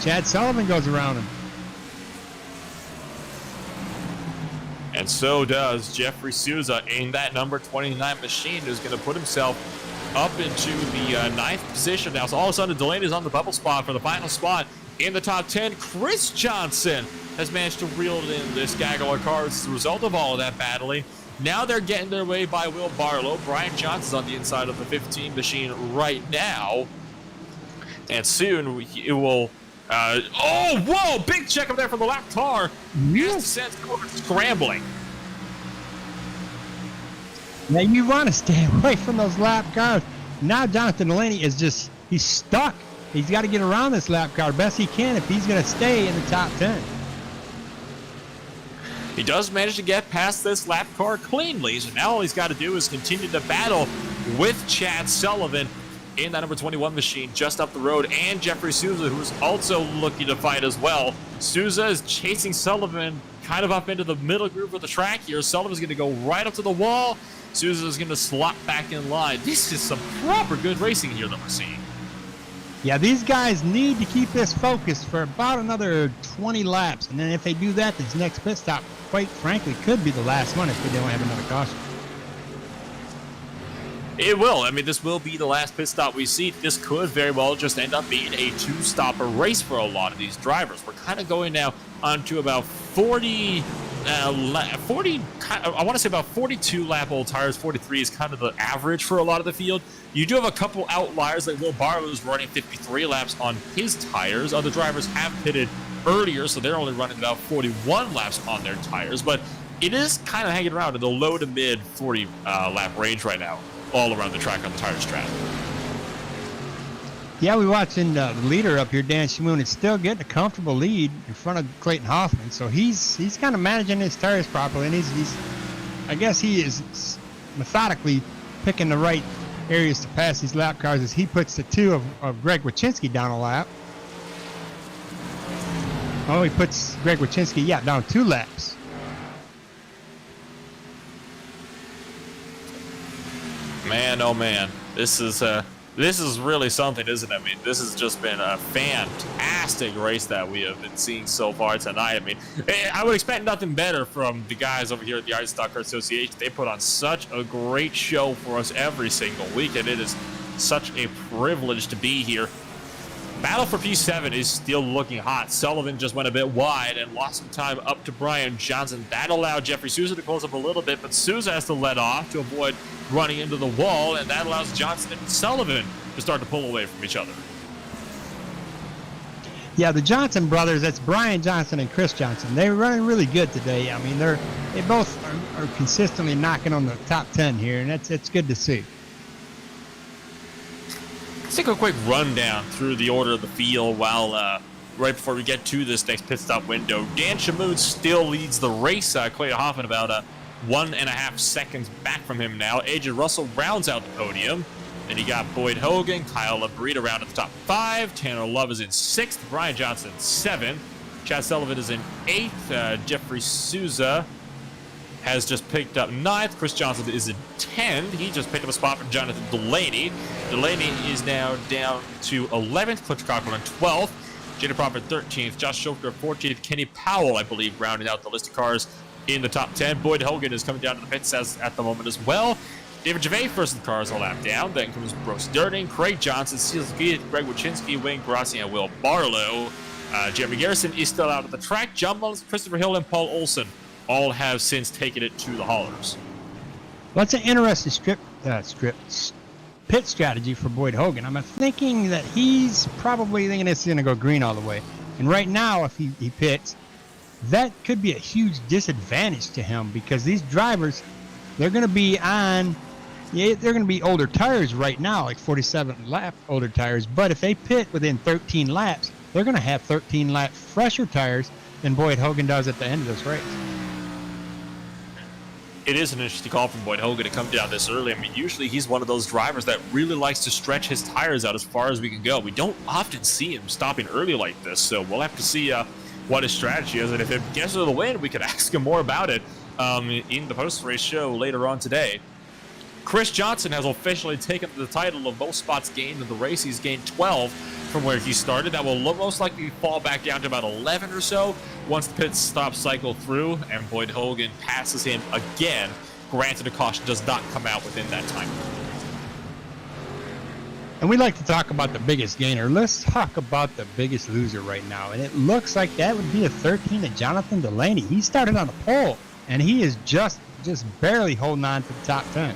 Chad Sullivan goes around him. And so does Jeffrey Souza in that number 29 machine, who's going to put himself up into the 9th position. Now, so all of a sudden, Delaney's on the bubble spot for the final spot in the top 10. Chris Johnson has managed to reel in this gaggle of cars as a result of all of that battling. Now they're getting their way by Will Barlow. Brian Johnson's on the inside of the 15 machine right now. And soon it will... oh, whoa! Big check up there from the lap car. Here's the scrambling. Now you want to stay away from those lap cars. Now Jonathan Delaney is just... he's stuck. He's got to get around this lap car best he can if he's going to stay in the top 10. He does manage to get past this lap car cleanly, so now all he's got to do is continue to battle with Chad Sullivan in that number 21 machine just up the road, and Jeffrey Souza, who's also looking to fight as well. Souza is chasing Sullivan kind of up into the middle groove of the track here. Sullivan's going to go right up to the wall. Souza is going to slot back in line. This is some proper good racing here that we're seeing. Yeah, these guys need to keep this focused for about another 20 laps. And then if they do that, this next pit stop, quite frankly, could be the last one if they don't have another caution. It will. I mean, this will be the last pit stop we see. This could very well just end up being a 2-stopper race for a lot of these drivers. We're kind of going now on to about 40, I want to say about 42 lap old tires. 43 is kind of the average for a lot of the field. You do have a couple outliers, like Will Barlow is running 53 laps on his tires. Other drivers have pitted earlier, so they're only running about 41 laps on their tires. But it is kind of hanging around in the low to mid 40 lap range right now, all around the track on the tire strap. Yeah, we're watching the leader up here, Dan Shamoon, is still getting a comfortable lead in front of Clayton Hoffman. So he's kind of managing his tires properly, and he's I guess he is methodically picking the right areas to pass these lap cars as he puts the 2 of Greg Wyszynski down a lap. Oh, he puts Greg Wyszynski, down 2 laps. Man, oh man, this is This is really something, isn't it? I mean, this has just been a fantastic race that we have been seeing so far tonight. I mean, I would expect nothing better from the guys over here at the ISCA Association. They put on such a great show for us every single week, and it is such a privilege to be here. Battle for P7 is still looking hot. Sullivan just went a bit wide and lost some time up to Brian Johnson. That allowed Jeffrey Souza to close up a little bit, but Souza has to let off to avoid running into the wall, and that allows Johnson and Sullivan to start to pull away from each other. Yeah, the Johnson brothers, that's Brian Johnson and Chris Johnson. They're running really good today. I mean, they both are consistently knocking on the top 10 here, and it's good to see. Let's take a quick rundown through the order of the field while right before we get to this next pit stop window. Dan Shamoon still leads the race. Clay Hoffman about 1.5 seconds back from him now. AJ Russell rounds out the podium. Then you got Boyd Hogan, Kyle Labrita around at the top 5. Tanner Love is in 6th. Brian Johnson 7th. Chad Sullivan is in 8th. Jeffrey Souza has just picked up 9th. Chris Johnson is in 10th. He just picked up a spot from Jonathan Delaney. Delaney is now down to 11th. Cliff Cochran 12th. Jada Prophet 13th. Josh Schofinger 14th. Kenny Powell, I believe, rounding out the list of cars in the top 10. Boyd Hogan is coming down to the pits at the moment as well. David Gervais first in the cars a lap down. Then comes Brooks Durning, Craig Johnson, Cecil Giet, Greg Wachinski, Wayne Grassi, and Will Barlow. Jeremy Garrison is still out at the track. John Mullins, Christopher Hill, and Paul Olson all have since taken it to the haulers. Well, it's an interesting pit strategy for Boyd Hogan. I'm thinking that he's probably thinking it's going to go green all the way. And right now, if he pits, that could be a huge disadvantage to him because these drivers, they're going to be on, they're going to be older tires right now, like 47 lap older tires. But if they pit within 13 laps, they're going to have 13 lap fresher tires than Boyd Hogan does at the end of this race. It is an interesting call from Boyd Hogan to come down this early. I mean, usually he's one of those drivers that really likes to stretch his tires out as far as we can go. We don't often see him stopping early like this, so we'll have to see what his strategy is. And if it gets to the win, we could ask him more about it in the post-race show later on today. Chris Johnson has officially taken the title of most spots gained in the race. He's gained 12 from where he started. That will most likely fall back down to about 11 or so once the pit stop cycle through and Boyd Hogan passes him again. Granted, a caution does not come out within that time. And we like to talk about the biggest gainer. Let's talk about the biggest loser right now. And it looks like that would be a 13 to Jonathan Delaney. He started on the pole, and he is just barely holding on to the top 10.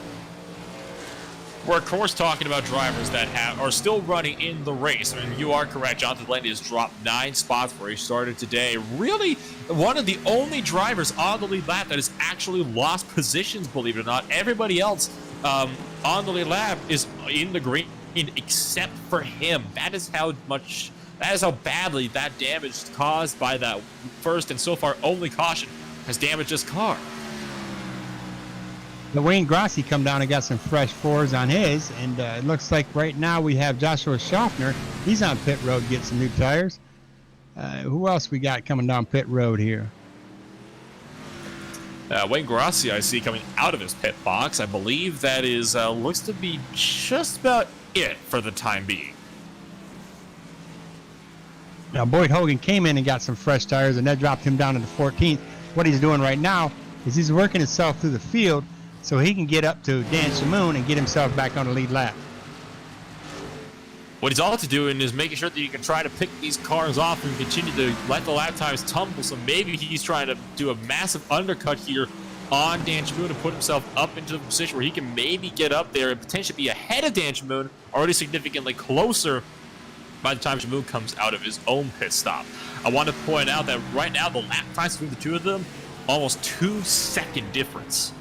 We're, of course, talking about drivers that are still running in the race. I mean, you are correct. Jonathan Delaney has dropped 9 spots where he started today. Really, one of the only drivers on the lead lap that has actually lost positions, believe it or not. Everybody else on the lead lap is in the green except for him. That is how badly that damage caused by that first and so far only caution has damaged his car. The Wayne Grassi come down and got some fresh 4s on his, and it looks like right now we have Joshua Schaffner. He's on pit road getting some new tires. Who else we got coming down pit road here? Wayne Grassi, I see coming out of his pit box. I believe that is looks to be just about it for the time being. Now Boyd Hogan came in and got some fresh tires, and that dropped him down to the 14th. What he's doing right now is he's working himself through the field so he can get up to Dan Shamoon and get himself back on the lead lap. What he's also doing is making sure that you can try to pick these cars off and continue to let the lap times tumble. So maybe he's trying to do a massive undercut here on Dan Shamoon to put himself up into the position where he can maybe get up there and potentially be ahead of Dan Shamoon, already significantly closer by the time Shamoon comes out of his own pit stop. I want to point out that right now the lap times between the two of them, almost 2-second difference.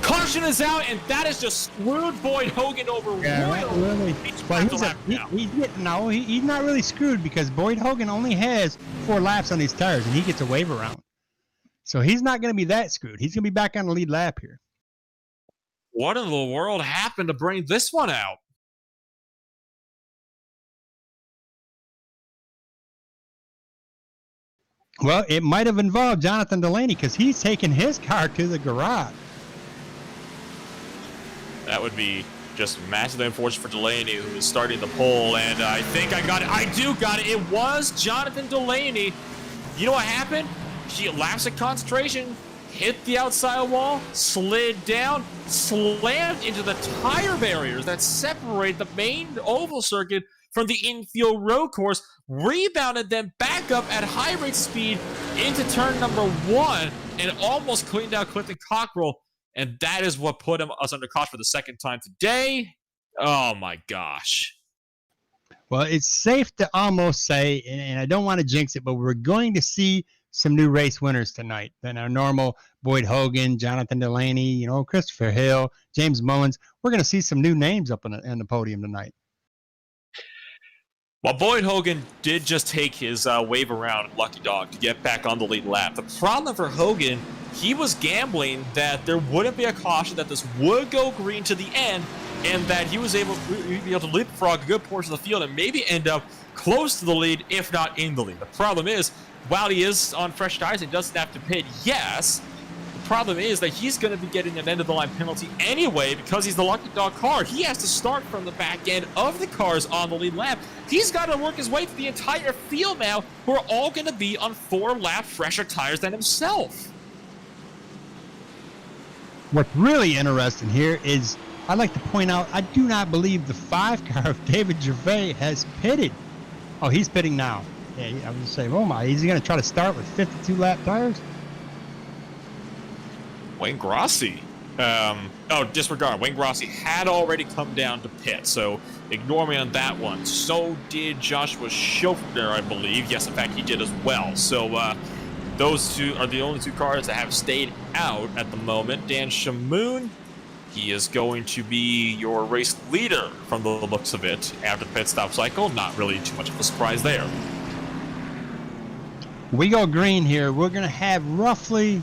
Caution is out, and that has just screwed Boyd Hogan over. Yeah, really. Well, he's not really screwed because Boyd Hogan only has 4 laps on these tires, and he gets a wave around. So he's not going to be that screwed. He's going to be back on the lead lap here. What in the world happened to bring this one out? Well, it might have involved Jonathan Delaney because he's taking his car to the garage. That would be Just massively unfortunate for Delaney, who is starting the pole, and I think I got it. I do got it. It was Jonathan Delaney. You know what happened? He lapsed at concentration, hit the outside wall, slid down, slammed into the tire barriers that separate the main oval circuit from the infield road course, rebounded them back up at high rate speed into turn number 1, and almost cleaned out Clinton Cockrell. And that is what put us under caution for the second time today. Oh my gosh. Well, it's safe to almost say, and I don't want to jinx it, but we're going to see some new race winners tonight than our normal Boyd Hogan, Jonathan Delaney, Christopher Hill, James Mullins. We're going to see some new names up on the podium tonight. Well, Boyd Hogan did just take his wave around Lucky Dog to get back on the lead lap. The problem for Hogan, he was gambling that there wouldn't be a caution, that this would go green to the end, and that he was able to leapfrog a good portion of the field and maybe end up close to the lead, if not in the lead. The problem is, while he is on fresh tires and doesn't have to pit, yes, the problem is that he's going to be getting an end-of-the-line penalty anyway because he's the Lucky Dog car. He has to start from the back end of the cars on the lead lap. He's got to work his way through the entire field now, who are all going to be on 4-lap fresher tires than himself. What's really interesting here is I'd like to point out I do not believe the 5 car of David Gervais has pitted. Oh, he's pitting now. Yeah, I was going to say, oh my, is he going to try to start with 52-lap tires? Wayne Grossi. Disregard. Wayne Grossi had already come down to pit, so ignore me on that one. So did Joshua Schofner, I believe. Yes, in fact, he did as well. So those two are the only 2 cars that have stayed out at the moment. Dan Shamoon, he is going to be your race leader from the looks of it after the pit stop cycle. Not really too much of a surprise there. We go green here. We're going to have roughly,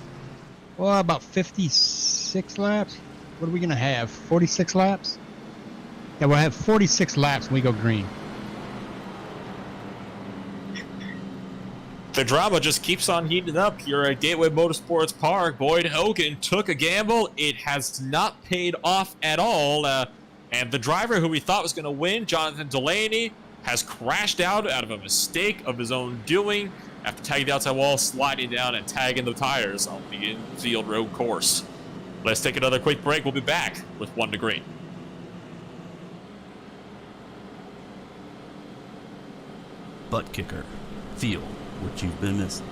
about 56 laps. What are we going to have? 46 laps? Yeah, we'll have 46 laps when we go green. The drama just keeps on heating up here at Gateway Motorsports Park. Boyd Hogan took a gamble. It has not paid off at all. And the driver who we thought was going to win, Jonathan Delaney, has crashed out of a mistake of his own doing after tagging the outside wall, sliding down, and tagging the tires on the infield road course. Let's take another quick break. We'll be back with 1 to green. ButtKicker. Feel what you've been missing.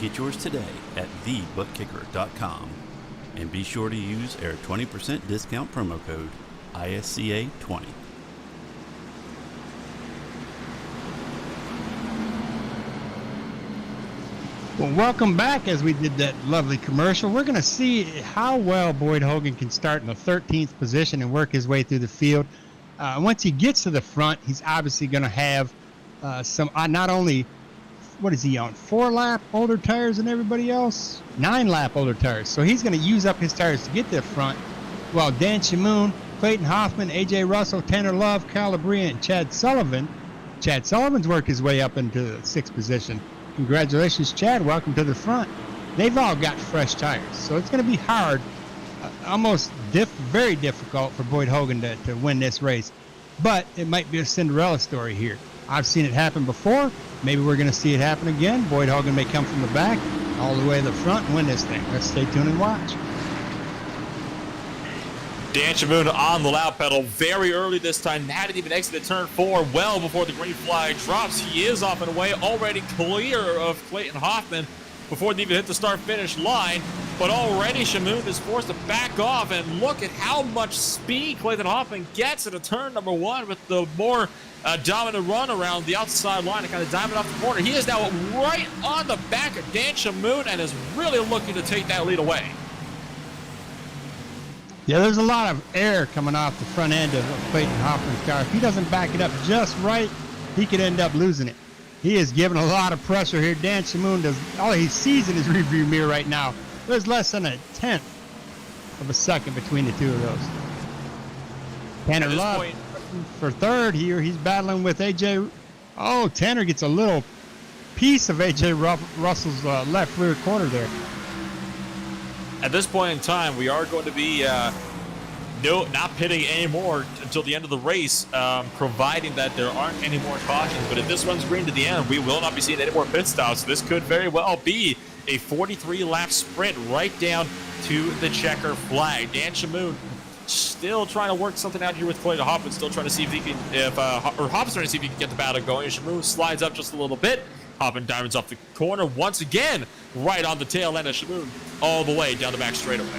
Get yours today at TheButtKicker.com and be sure to use our 20% discount promo code ISCA20. Well, welcome back. As we did that lovely commercial, we're going to see how well Boyd Hogan can start in the 13th position and work his way through the field. Once he gets to the front, he's obviously going to have some not only, what is he on, 4-lap older tires than everybody else? 9-lap older tires. So he's going to use up his tires to get to the front, while Dan Shamoon, Clayton Hoffman, A.J. Russell, Tanner Love, Kyle Labria, and Chad Sullivan's worked his way up into the 6th position. Congratulations, Chad. Welcome to the front. They've all got fresh tires, so it's going to be hard, very difficult for Boyd Hogan to win this race. But it might be a Cinderella story here. I've seen it happen before. Maybe we're going to see it happen again. Boyd Hogan may come from the back all the way to the front and win this thing. Let's stay tuned and watch. Dan Shamoon on the loud pedal very early this time. Hadn't even exited turn 4 well before the green flag drops. He is off and away, already clear of Clayton Hoffman before they even hit the start-finish line. But already Shamoon is forced to back off, and look at how much speed Clayton Hoffman gets into turn number 1 with the more dominant run around the outside line and kind of diving off the corner. He is now right on the back of Dan Shamoon and is really looking to take that lead away. Yeah, there's a lot of air coming off the front end of Clayton Hoffman's car. If he doesn't back it up just right, he could end up losing it. He is giving a lot of pressure here. Dan Shamoon does all he sees in his rearview mirror right now. There's less than a tenth of a second between the two of those. Tanner Love for third here. He's battling with AJ. Oh, Tanner gets a little piece of AJ Russell's left rear quarter there. At this point in time, we are going to be not pitting anymore until the end of the race, providing that there aren't any more cautions. But if this runs green to the end, we will not be seeing any more pit stops. This could very well be a 43-lap sprint right down to the checker flag. Dan Shamoon still trying to work something out here with Clayton Hoffman, still trying to see if he can, or Hoffman's trying to see if he can get the battle going. Shamoon slides up just a little bit. Hoffman diamonds off the corner once again, right on the tail end of Shamoon, all the way down the back straightaway.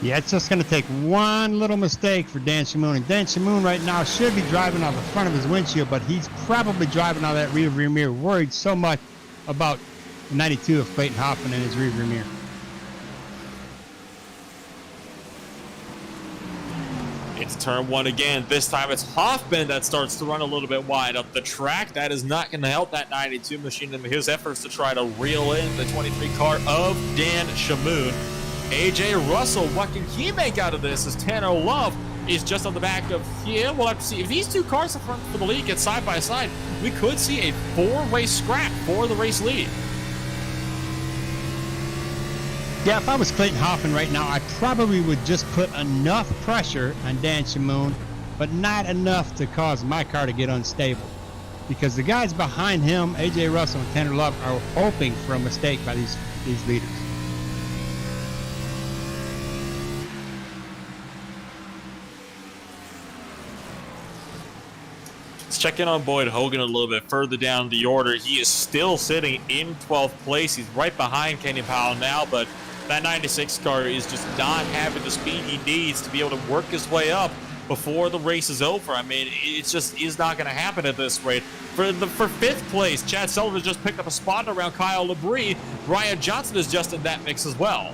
Yeah, it's just going to take one little mistake for Dan Shamoon. And Dan Shamoon right now should be driving on the front of his windshield, but he's probably driving on that rear mirror, worried so much about 92 of Clayton Hoffman in his rear mirror. It's turn one again. This time it's Hoffman that starts to run a little bit wide up the track. That is not going to help that 92 machine in his efforts to try to reel in the 23 car of Dan Shamoon. AJ Russell, what can he make out of this as Tanner Love is just on the back of here? We'll have to see. If these two cars in front for the lead get side by side, we could see a four-way scrap for the race lead. Yeah, if I was Clayton Hoffman right now, I probably would just put enough pressure on Dan Shamoon, but not enough to cause my car to get unstable. Because the guys behind him, AJ Russell and Tanner Love, are hoping for a mistake by these leaders. Let's check in on Boyd Hogan a little bit further down the order. He is still sitting in 12th place. He's right behind Kenny Powell now, but that 96 car is just not having the speed he needs to be able to work his way up before the race is over. I mean, it just is not going to happen at this rate. For 5th place, Chad Sullivan just picked up a spot around Kyle Labrie. Brian Johnson is just in that mix as well.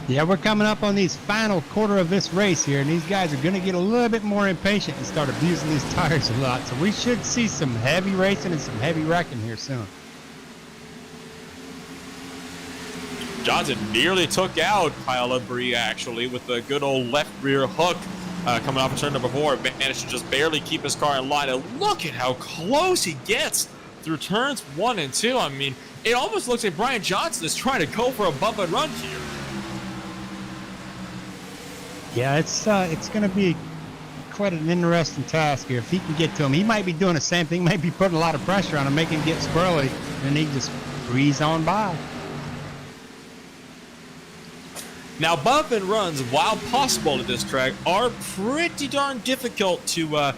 Yeah, we're coming up on these final quarter of this race here, and these guys are going to get a little bit more impatient and start abusing these tires a lot. So we should see some heavy racing and some heavy wrecking here soon. Johnson nearly took out Kyle Labrie, actually, with the good old left rear hook coming off of turn number 4. Managed to just barely keep his car in line. And look at how close he gets through turns 1 and 2. I mean, it almost looks like Brian Johnson is trying to go for a bump and run here. Yeah, it's going to be quite an interesting task here. If he can get to him, he might be doing the same thing, might be putting a lot of pressure on him, making him get squirrely, and he just breeze on by. Now, bump and runs, while possible at this track, are pretty darn difficult to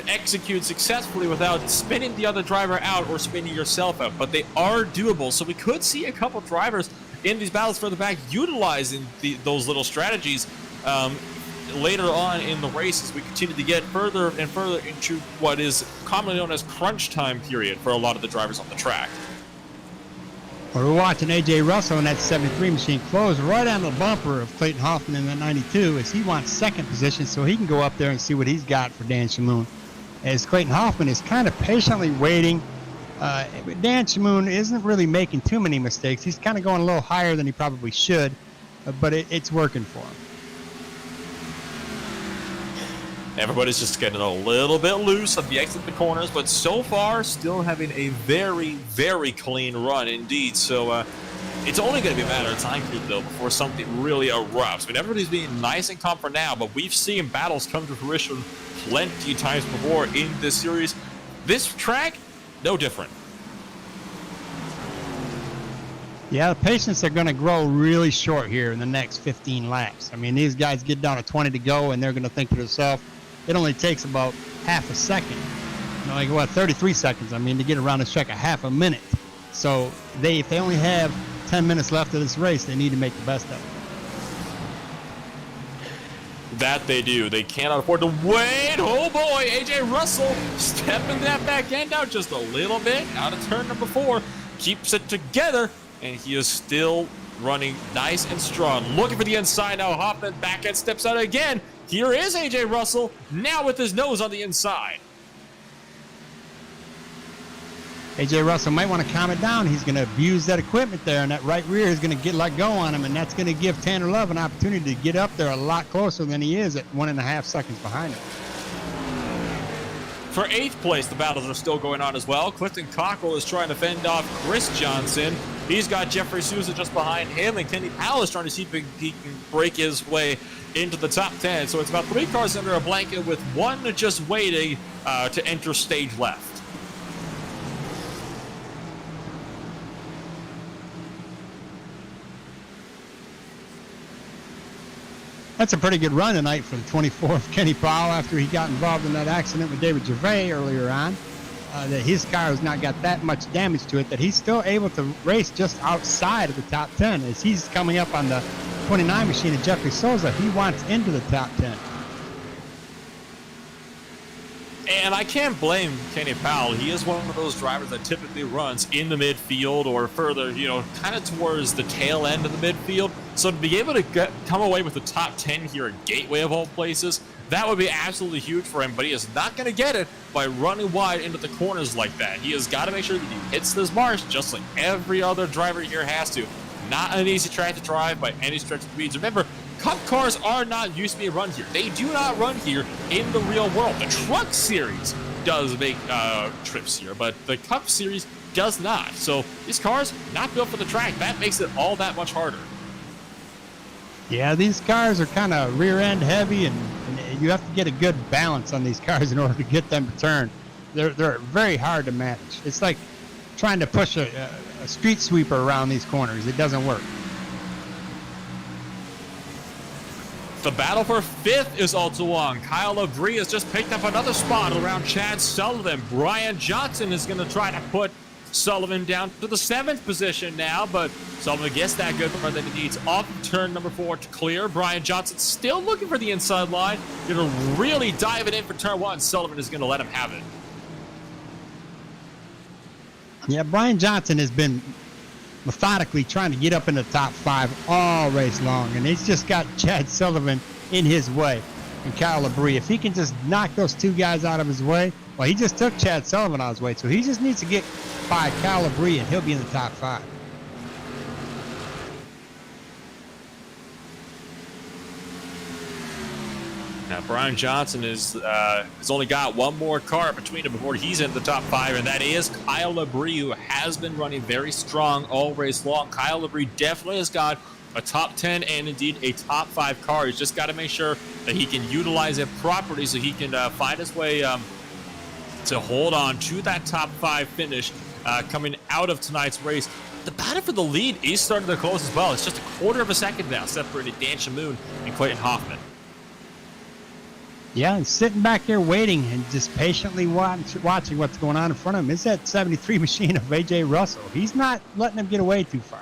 execute successfully without spinning the other driver out or spinning yourself out, but they are doable. So we could see a couple drivers in these battles further back utilizing those little strategies later on in the race as we continue to get further and further into what is commonly known as crunch time period for a lot of the drivers on the track. Well, we're watching AJ Russell in that 73 machine close right on the bumper of Clayton Hoffman in that 92 as he wants second position so he can go up there and see what he's got for Dan Shamoon. As Clayton Hoffman is kind of patiently waiting. Dan Shamoon isn't really making too many mistakes. He's kind of going a little higher than he probably should, but it's working for him. Everybody's just getting a little bit loose on the exit of the corners, but so far still having a very, very clean run indeed. So it's only going to be a matter of time, though, before something really erupts. I mean, everybody's being nice and calm for now, but we've seen battles come to fruition plenty of times before in this series. This track, no different. Yeah, the patience are going to grow really short here in the next 15 laps. I mean, these guys get down to 20 to go, and they're going to think to themselves, it only takes about half a second. You know, like, what, 33 seconds, I mean, to get around this track, a half a minute. So if they only have 10 minutes left of this race, they need to make the best of it. That they do. They cannot afford to wait. Oh boy, AJ Russell stepping that back end out just a little bit out of turn number 4. Keeps it together, and he is still running nice and strong. Looking for the inside now. Hoffman back end steps out again. Here is AJ Russell now with his nose on the inside. AJ Russell might want to calm it down. He's going to abuse that equipment there, and that right rear is going to get let go on him, and that's going to give Tanner Love an opportunity to get up there a lot closer than he is at 1.5 seconds behind him. For 8th place, the battles are still going on as well. Clifton Cockrell is trying to fend off Chris Johnson. He's got Jeffrey Souza just behind him, and Kenny Powell is trying to see if he can break his way into the top 10. So it's about 3 cars under a blanket with 1 just waiting to enter stage left. That's a pretty good run tonight from 24th Kenny Powell after he got involved in that accident with David Gervais earlier on. That his car has not got that much damage to it, that he's still able to race just outside of the top 10. As he's coming up on the 29 machine of Jeffrey Souza, he wants into the top 10. And I can't blame Kenny Powell. He is one of those drivers that typically runs in the midfield or further, kind of towards the tail end of the midfield. So to be able to come away with the top 10 here at Gateway of all places, that would be absolutely huge for him. But he is not going to get it by running wide into the corners like that. He has got to make sure that he hits this marsh just like every other driver here has to. Not an easy track to drive by any stretch of the means. Remember, Cup cars are not used to be run here. They do not run here in the real world. The Truck Series does make trips here, but the Cup Series does not. So these cars, not built for the track. That makes it all that much harder. Yeah, these cars are kind of rear end heavy, and you have to get a good balance on these cars in order to get them to turn. They're very hard to manage. It's like trying to push a street sweeper around these corners. It doesn't work. The battle for 5th is also on. Kyle Labrie has just picked up another spot around Chad Sullivan. Brian Johnson is going to try to put Sullivan down to the 7th position now, but Sullivan gets that good run that he needs off of turn number 4 to clear. Brian Johnson still looking for the inside line. Going to really dive it in for turn 1. Sullivan is going to let him have it. Yeah, Brian Johnson has been methodically trying to get up in the top 5 all race long, and he's just got Chad Sullivan in his way and Kyle Labrie. If he can just knock those 2 guys out of his way, well, he just took Chad Sullivan out of his way, so he just needs to get by Kyle Labrie and he'll be in the top 5. Now, Brian Johnson has only got 1 more car between him before he's in the top 5, and that is Kyle Labrie, who has been running very strong all race long. Kyle Labrie definitely has got a top 10 and indeed a top 5 car. He's just got to make sure that he can utilize it properly so he can find his way to hold on to that top 5 finish coming out of tonight's race. The battle for the lead is starting to close as well. It's just a 1/4 of a second now separating Dan Shamoon and Clayton Hoffman. Yeah, and sitting back there waiting and just patiently watching what's going on in front of him is that 73 machine of AJ Russell. He's not letting him get away too far.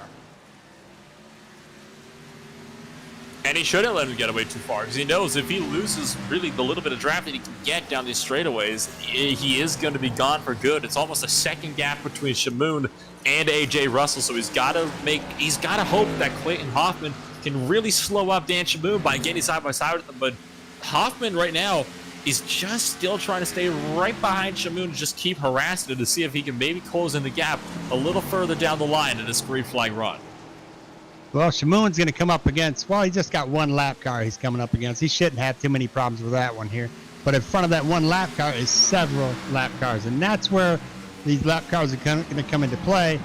And he shouldn't let him get away too far, because he knows if he loses really the little bit of draft that he can get down these straightaways, he is going to be gone for good. It's almost a second gap between Shamoon and AJ Russell, so he's got to hope that Clayton Hoffman can really slow up Dan Shamoon by getting side by side with him. But Hoffman right now is just still trying to stay right behind Shamoon and just keep harassing him to see if he can maybe close in the gap a little further down the line in this green flag run. Well, Shamoon's going to come up against, well, he just got 1 lap car he's coming up against. He shouldn't have too many problems with that one here. But in front of that 1 lap car is several lap cars, and that's where these lap cars are going to come into play.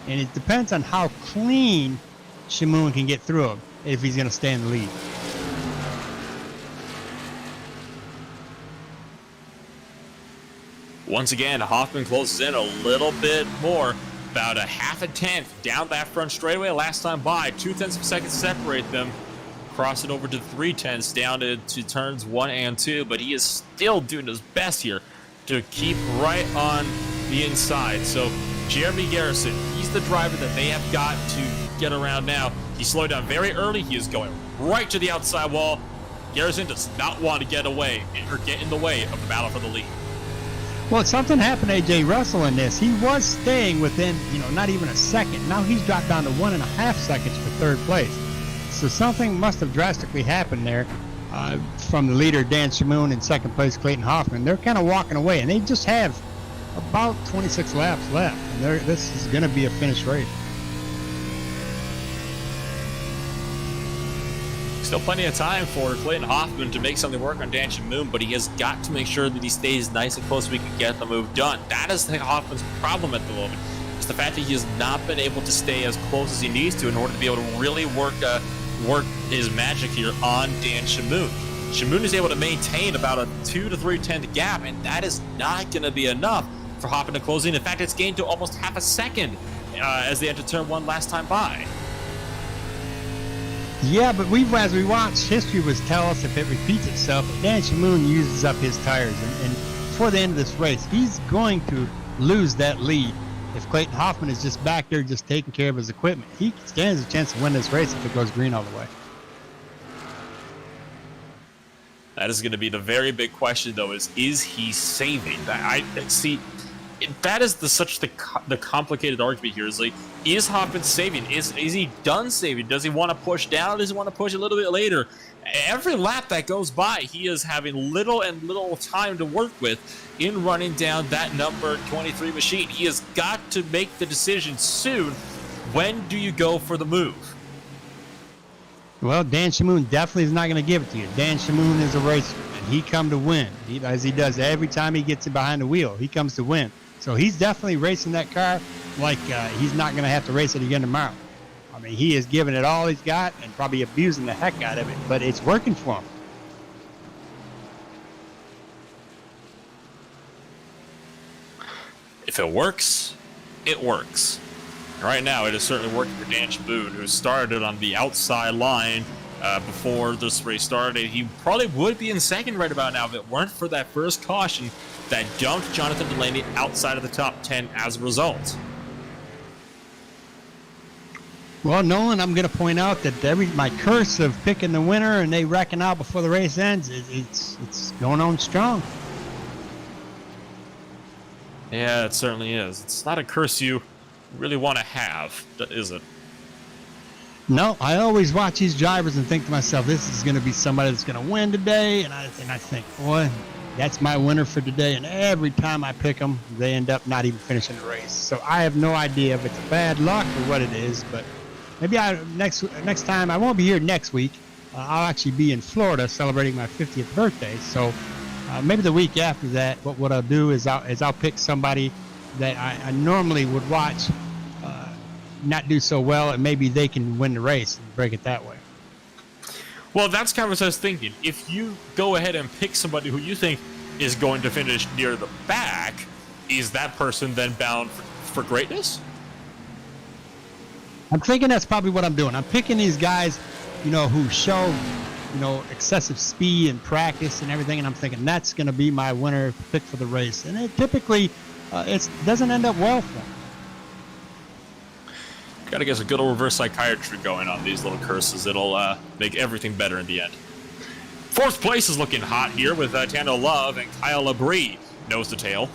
And it depends on how clean Shamoon can get through them if he's going to stay in the lead. Once again, Hoffman closes in a little bit more, about a 1/2 tenth down that front straightaway last time by. 2/10 of a second separate them. Cross it over to 3/10 down to turns 1 and 2, but he is still doing his best here to keep right on the inside. So Jeremy Garrison, he's the driver that they have got to get around now. He slowed down very early. He is going right to the outside wall. Garrison does not want to get away or get in the way of the battle for the lead. Well, something happened to A.J. Russell in this. He was staying within, not even a second. Now he's dropped down to 1.5 seconds for third place. So something must have drastically happened there from the leader, Dan Shamoon, in second place, Clayton Hoffman. They're kind of walking away, and they just have about 26 laps left. And this is going to be a finished race. Still plenty of time for Clayton Hoffman to make something work on Dan Shamoon, but he has got to make sure that he stays nice and close so we can get the move done. That is Hoffman's problem at the moment. It's the fact that he has not been able to stay as close as he needs to in order to be able to really work his magic here on Dan Shamoon. Shamoon is able to maintain about a 2 to 3/10 gap, and that is not going to be enough for Hoffman to close in. In fact, it's gained to almost half a second as they entered turn 1 last time by. Yeah, but as we watch, history was tell us if it repeats itself, if Dan Shamoon uses up his tires, and before the end of this race, he's going to lose that lead. If Clayton Hoffman is just back there just taking care of his equipment, he stands a chance to win this race if it goes green all the way. That is going to be the very big question, though, is he saving? I see. That is the complicated argument here. Is Hoffman saving? Is he done saving? Does he want to push down? Does he want to push a little bit later? Every lap that goes by, he is having little time to work with in running down that number 23 machine. He has got to make the decision soon. When do you go for the move? Well, Dan Shamoon definitely is not going to give it to you. Dan Shamoon is a racer, and he come to win. As he does every time he gets it behind the wheel, he comes to win. So he's definitely racing that car like he's not going to have to race it again tomorrow. I mean, he is giving it all he's got and probably abusing the heck out of it, but it's working for him. If it works, it works. Right now, it is certainly working for Dan Shamoon, who started on the outside line before this race started. He probably would be in second right about now if it weren't for that first caution that dumped Jonathan Delaney outside of the top 10 as a result. Well, Nolan, I'm going to point out that my curse of picking the winner and they reckon out before the race ends, it's going on strong. Yeah, it certainly is. It's not a curse you really want to have, is it? No, I always watch these drivers and think to myself, this is going to be somebody that's going to win today. And I think, boy, that's my winner for today. And every time I pick them, they end up not even finishing the race. So I have no idea if it's bad luck or what it is. But maybe next time, I won't be here next week. I'll actually be in Florida celebrating my 50th birthday. So maybe the week after that, what I'll do is I'll pick somebody that I normally would watch not do so well, and maybe they can win the race and break it that way. Well, that's kind of what I was thinking. If you go ahead and pick somebody who you think is going to finish near the back, is that person then bound for greatness? I'm thinking that's probably what I'm doing. I'm picking these guys, who show, excessive speed and practice and everything, and I'm thinking that's going to be my winner pick for the race. And it typically it doesn't end up well for them. Got to get a good old reverse psychiatry going on these little curses. It'll make everything better in the end. Fourth place is looking hot here with Tando Love and Kyle Labrie nose to tail.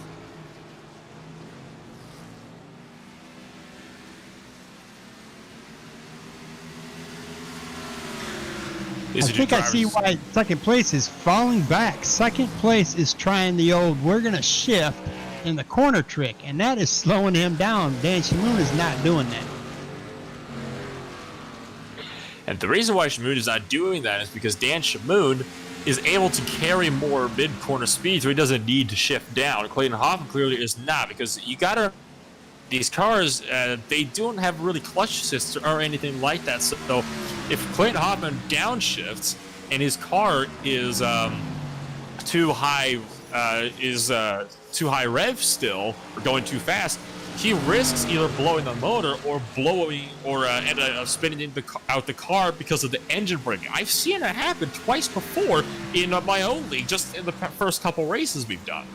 I think I see why second place is falling back. Second place is trying the old we're going to shift in the corner trick, and that is slowing him down. Dan Shamoon is not doing that. And the reason why Shamoon is not doing that is because Dan Shamoon is able to carry more mid-corner speed, so he doesn't need to shift down. Clayton Hoffman clearly is not, because you gotta... These cars, they don't have really clutch assists or anything like that. So if Clayton Hoffman downshifts and his car is too high rev still, or going too fast, he risks either blowing the motor or end up spinning out the car because of the engine braking. I've seen it happen twice before in my own league, just in the first couple races we've done.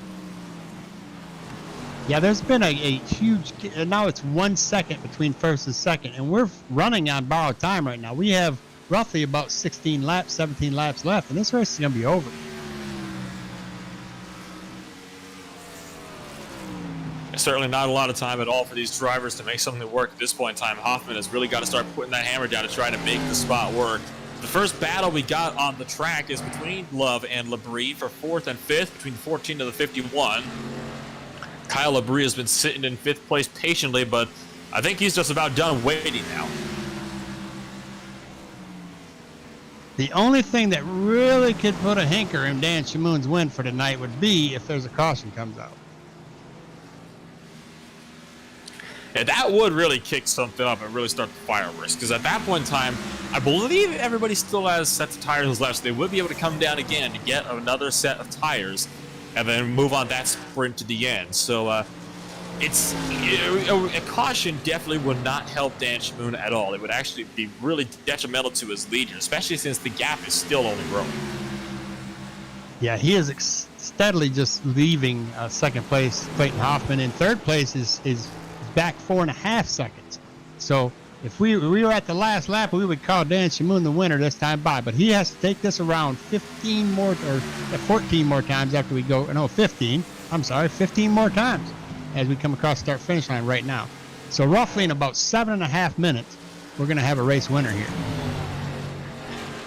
Yeah, there's been a huge... Now it's 1 second between first and second, and we're running on borrowed time right now. We have roughly about 16 laps, 17 laps left, and this race is going to be over. Certainly not a lot of time at all for these drivers to make something work at this point in time. Hoffman has really got to start putting that hammer down to try to make the spot work. The first battle we got on the track is between Love and Labrie for 4th and 5th, between the 14 to the 51. Kyle Labrie has been sitting in 5th place patiently, but I think he's just about done waiting now. The only thing that really could put a hinker in Dan Shamoon's win for tonight would be if there's a caution comes out. Yeah, that would really kick something up and really start the fireworks, because at that point in time, I believe everybody still has sets of tires left, so they would be able to come down again to get another set of tires and then move on that sprint to the end. So a caution definitely would not help Dan Shamoon at all. It would actually be really detrimental to his lead here, especially since the gap is still only growing. Yeah, he is steadily just leaving second place. Clayton Hoffman in third place is back 4.5 seconds. So if we were at the last lap, we would call Dan Shamoon the winner this time by. But he has to take this around 15 more or 14 more times after we go. No, 15. I'm sorry, 15 more times as we come across the start finish line right now. So roughly in about 7.5 minutes, we're going to have a race winner here.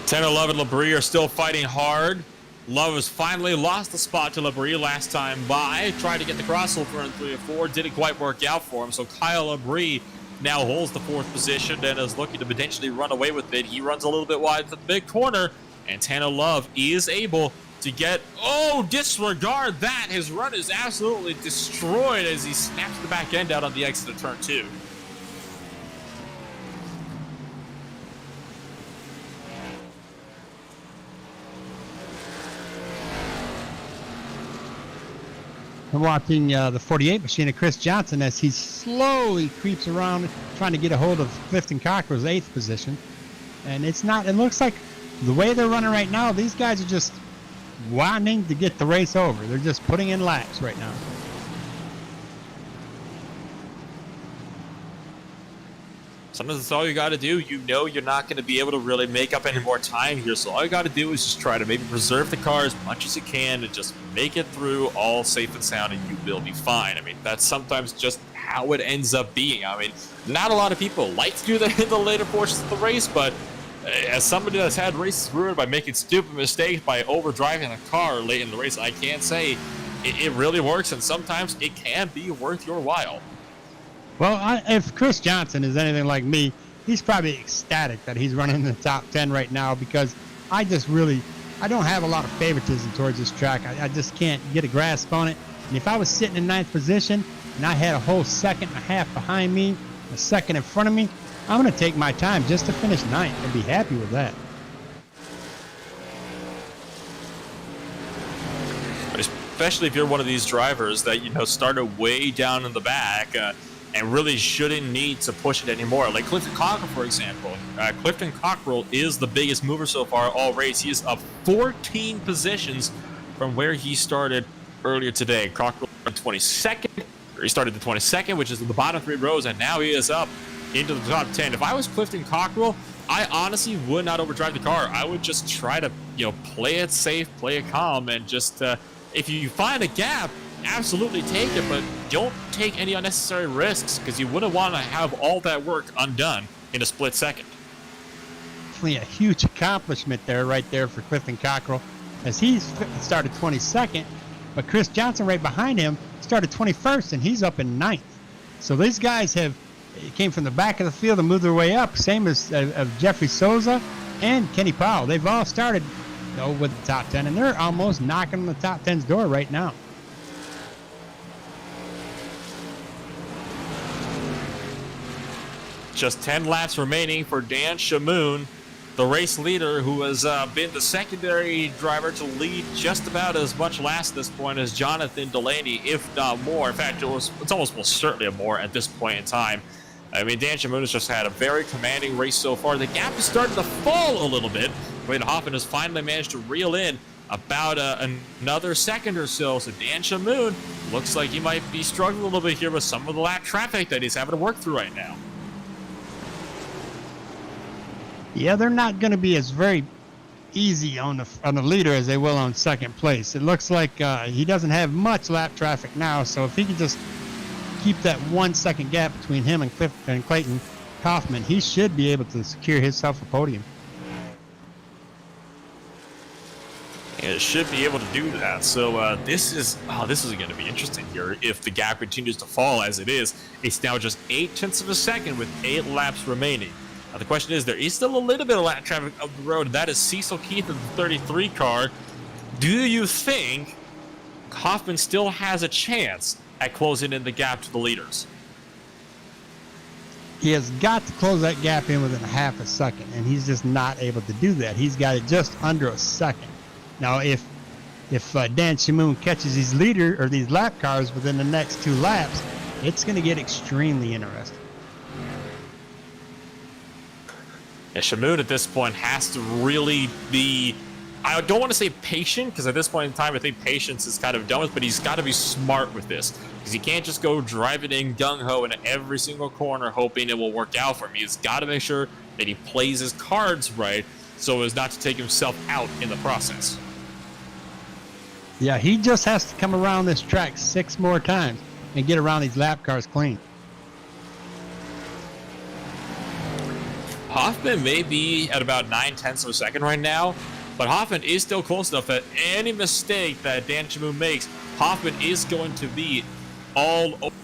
10, 11, Labrie are still fighting hard. Love has finally lost the spot to Labrie last time by. Tried to get the crossover in 3 and 4. Didn't quite work out for him. So Kyle Labrie now holds the 4th position and is looking to potentially run away with it. He runs a little bit wide to the big corner. And Tanner Love is able to get... Oh, disregard that. His run is absolutely destroyed as he snaps the back end out on the exit of turn 2. I'm watching the 48 machine of Chris Johnson as he slowly creeps around trying to get a hold of Clifton Cockrell's 8th position. And it looks like the way they're running right now, these guys are just wanting to get the race over. They're just putting in laps right now. Sometimes that's all you got to do. You know you're not going to be able to really make up any more time here, so all you got to do is just try to maybe preserve the car as much as you can and just make it through all safe and sound, and you will be fine. I mean, that's sometimes just how it ends up being. I mean, not a lot of people like to do that in the later portions of the race, but as somebody that's had races ruined by making stupid mistakes, by overdriving a car late in the race, I can't say it really works, and sometimes it can be worth your while. Well, if Chris Johnson is anything like me, he's probably ecstatic that he's running in the top 10 right now, because I don't have a lot of favoritism towards this track. I just can't get a grasp on it. And if I was sitting in 9th position and I had a whole 1.5 seconds behind me, a second in front of me, I'm going to take my time just to finish 9th and be happy with that. Especially if you're one of these drivers that, started way down in the back, and really shouldn't need to push it anymore. Like Clifton Cockrell, for example. Clifton Cockrell is the biggest mover so far all race. He is up 14 positions from where he started earlier today. Cockrell in 22nd. He started the 22nd, which is in the bottom 3 rows, and now he is up into the top 10. If I was Clifton Cockrell, I honestly would not overdrive the car. I would just try to, play it safe, play it calm, and just, if you find a gap, absolutely take it, but don't take any unnecessary risks, because you wouldn't want to have all that work undone in a split second. Definitely a huge accomplishment right there for Clifton Cockrell, as he started 22nd, but Chris Johnson right behind him started 21st, and he's up in 9th. So these guys came from the back of the field and moved their way up, same as Jeffrey Souza and Kenny Powell. They've all started with the top 10, and they're almost knocking on the top 10's door right now. Just 10 laps remaining for Dan Shamoon, the race leader, who has been the secondary driver to lead just about as much last at this point as Jonathan Delaney, if not more. In fact, it's almost most certainly more at this point in time. I mean, Dan Shamoon has just had a very commanding race so far. The gap is starting to fall a little bit. Wade Hoffman has finally managed to reel in about another second or so. So Dan Shamoon looks like he might be struggling a little bit here with some of the lap traffic that he's having to work through right now. Yeah, they're not going to be as very easy on the leader as they will on second place. It looks like he doesn't have much lap traffic now, so if he can just keep that 1 second gap between him and Clayton Kaufman, he should be able to secure himself a podium. It should be able to do that. So this is going to be interesting here. If the gap continues to fall as it is, it's now just 0.8 of a second with 8 laps remaining. Now the question is, there is still a little bit of lap traffic up the road. That is Cecil Keith of the 33 car. Do you think Kaufman still has a chance at closing in the gap to the leaders? He has got to close that gap in within a half a second, and he's just not able to do that. He's got it just under a second. Now, if Dan Shamoon catches these these lap cars within the next 2 laps, it's going to get extremely interesting. Yeah, Shamoon at this point has to really be, I don't want to say patient, because at this point in time I think patience is kind of done with, but he's got to be smart with this, because he can't just go driving in gung-ho in every single corner hoping it will work out for him. He's got to make sure that he plays his cards right so as not to take himself out in the process. Yeah, he just has to come around this track 6 more times and get around these lap cars clean. Hoffman may be at about 0.9 of a second right now, but Hoffman is still close enough that any mistake that Dan Shamoon makes, Hoffman is going to be all over.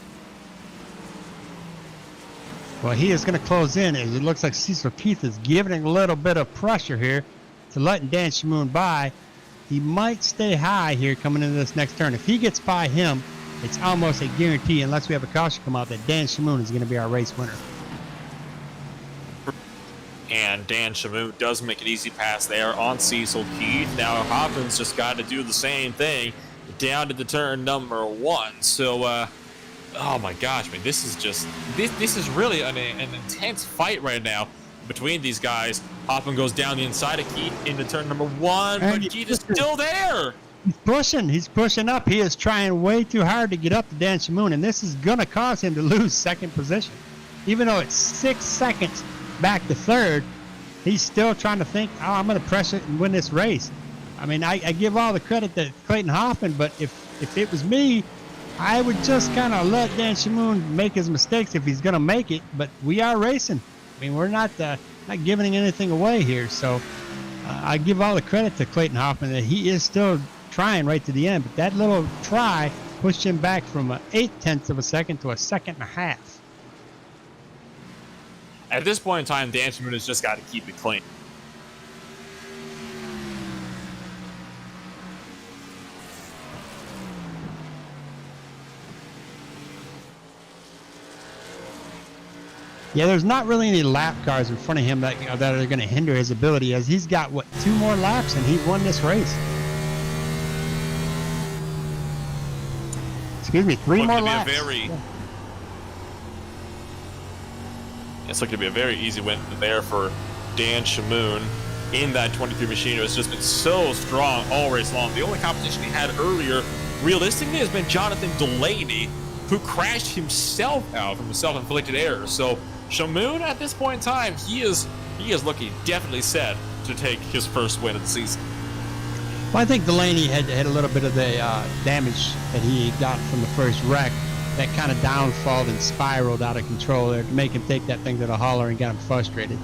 Well, he is going to close in as it looks like Cecil Keith is giving a little bit of pressure here to letting Dan Shamoon by. He might stay high here coming into this next turn. If he gets by him, it's almost a guarantee, unless we have a caution come out, that Dan Shamoon is going to be our race winner. And Dan Shamoon does make an easy pass there on Cecil Keith. Now Hoffman's just got to do the same thing down to the turn number 1. So, oh my gosh, man, this is just this is really an intense fight right now between these guys. Hoffman goes down the inside of Keith into turn number 1, but Keith is still there. He's pushing up. He is trying way too hard to get up to Dan Shamoon, and this is gonna cause him to lose second position. Even though it's 6 seconds back to third, he's still trying to think, oh, I'm going to press it and win this race. I mean, I give all the credit to Clayton Hoffman, but if it was me, I would just kind of let Dan Shamoon make his mistakes if he's going to make it. But we are racing. I mean, we're not giving anything away here. So I give all the credit to Clayton Hoffman that he is still trying right to the end. But that little try pushed him back from 0.8 of a second to a second and a half. At this point in time, Dan Shamoon has just got to keep it clean. Yeah, there's not really any lap cars in front of him that are going to hinder his ability, as he's got, 2 more laps and he won this race. Excuse me, 3 more laps. It's looking to be a very easy win there for Dan Shamoon in that 23 machine. It's just been so strong all race long. The only competition he had earlier, realistically, has been Jonathan Delaney, who crashed himself out from a self-inflicted error. So Shamoon, at this point in time, he is looking definitely set to take his first win of the season. Well, I think Delaney had a little bit of the damage that he got from the first wreck. That kind of downfalled and spiraled out of control there to make him take that thing to the hauler and get him frustrated.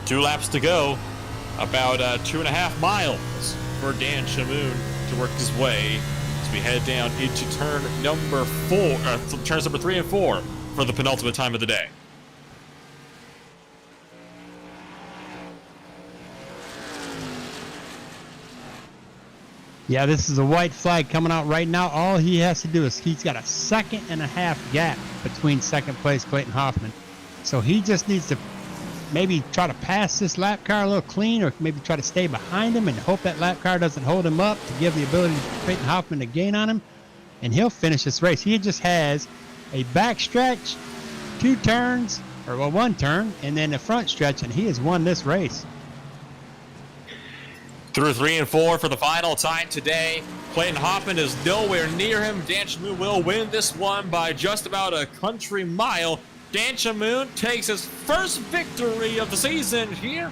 2 laps to go. About 2.5 miles for Dan Shamoon to work his way as we head down into turns number 3 and 4 for the penultimate time of the day. Yeah, this is a white flag coming out right now. All he has to do is he's got a 1.5 second gap between second place Clayton Hoffman. So he just needs to maybe try to pass this lap car a little clean, or maybe try to stay behind him and hope that lap car doesn't hold him up to give the ability to Clayton Hoffman to gain on him, and he'll finish this race. He just has a back stretch, 2 turns, or 1 turn, and then a front stretch, and he has won this race. Through 3 and 4 for the final time today. Clayton Hoffman is nowhere near him. Dan Shamoon will win this one by just about a country mile. Dan Shamoon takes his first victory of the season here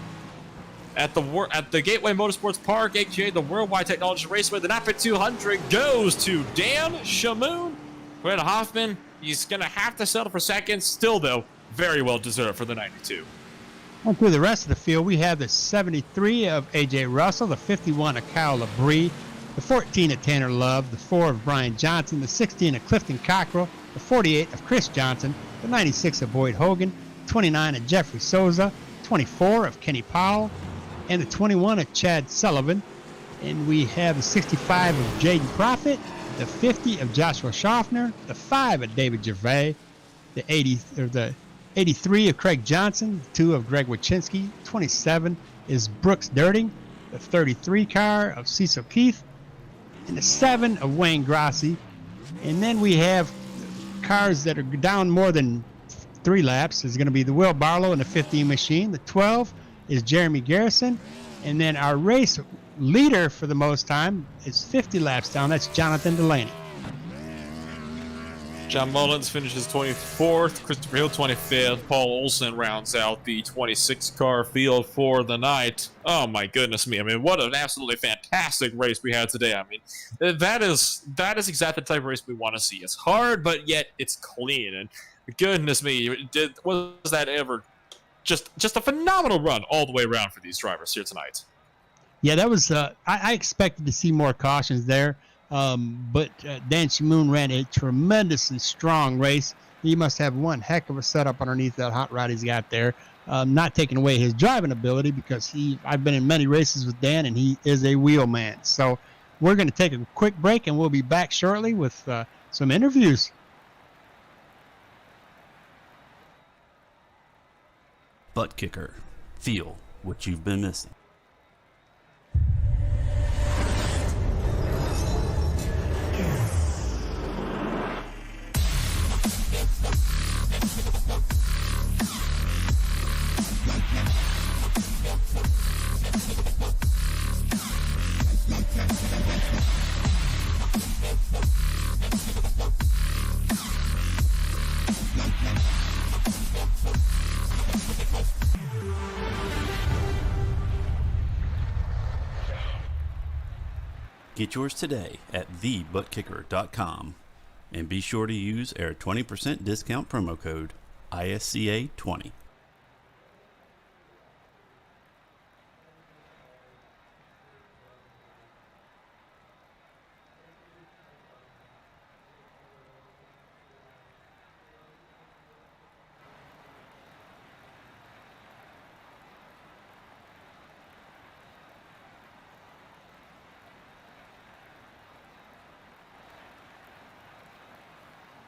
at the Gateway Motorsports Park, aka the Worldwide Technology Raceway. The NAPA 200 goes to Dan Shamoon. Brett Hoffman, he's going to have to settle for second. Still, though, very well deserved for the 92. And through the rest of the field, we have the 73 of A.J. Russell, the 51 of Kyle Labrie, the 14 of Tanner Love, the 4 of Brian Johnson, the 16 of Clifton Cockrell, the 48 of Chris Johnson, the 96 of Boyd Hogan, 29 of Jeffrey Souza, 24 of Kenny Powell, and the 21 of Chad Sullivan. And we have the 65 of Jaden Profit, the 50 of Joshua Schaffner, the 5 of David Gervais, the 83 of Craig Johnson, the 2 of Greg Wachinski, 27 is Brooks Dirting, the 33 car of Cecil Keith, and the 7 of Wayne Grassi. And then we have cars that are down more than 3 laps. Is going to be the Will Barlow and the 15 machine. The 12 is Jeremy Garrison. And then our race leader for the most time is 50 laps down. That's Jonathan Delaney. John Mullins finishes 24th, Christopher Hill 25th, Paul Olson rounds out the 26-car field for the night. Oh my goodness me, I mean, what an absolutely fantastic race we had today. I mean, that is exactly the type of race we want to see. It's hard, but yet it's clean, and goodness me, was that ever just a phenomenal run all the way around for these drivers here tonight. Yeah, that was, I expected to see more cautions there. But Dan Shamoon ran a tremendously strong race. He must have one heck of a setup underneath that hot rod he's got there. Not taking away his driving ability, because I've been in many races with Dan, and he is a wheel man. So we're going to take a quick break, and we'll be back shortly with some interviews. ButtKicker. Feel what you've been missing. Get yours today at TheButtKicker.com, and be sure to use our 20% discount promo code ISCA20.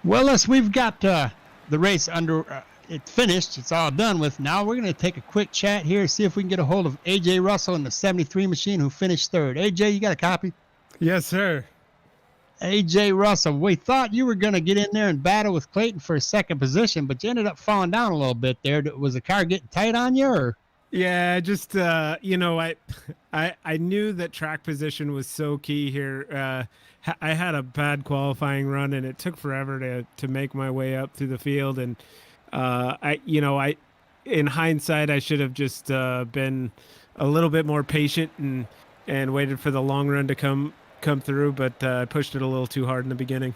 Well, Les, we've got the race it finished. It's all done with. Now we're going to take a quick chat here, see if we can get a hold of A.J. Russell in the 73 machine, who finished third. A.J., you got a copy? Yes, sir. A.J. Russell, we thought you were going to get in there and battle with Clayton for a second position, but you ended up falling down a little bit there. Was the car getting tight on you, or? Yeah, just I knew that track position was so key here. I had a bad qualifying run, and it took forever to make my way up through the field. And in hindsight, I should have just been a little bit more patient and waited for the long run to come through. But I pushed it a little too hard in the beginning.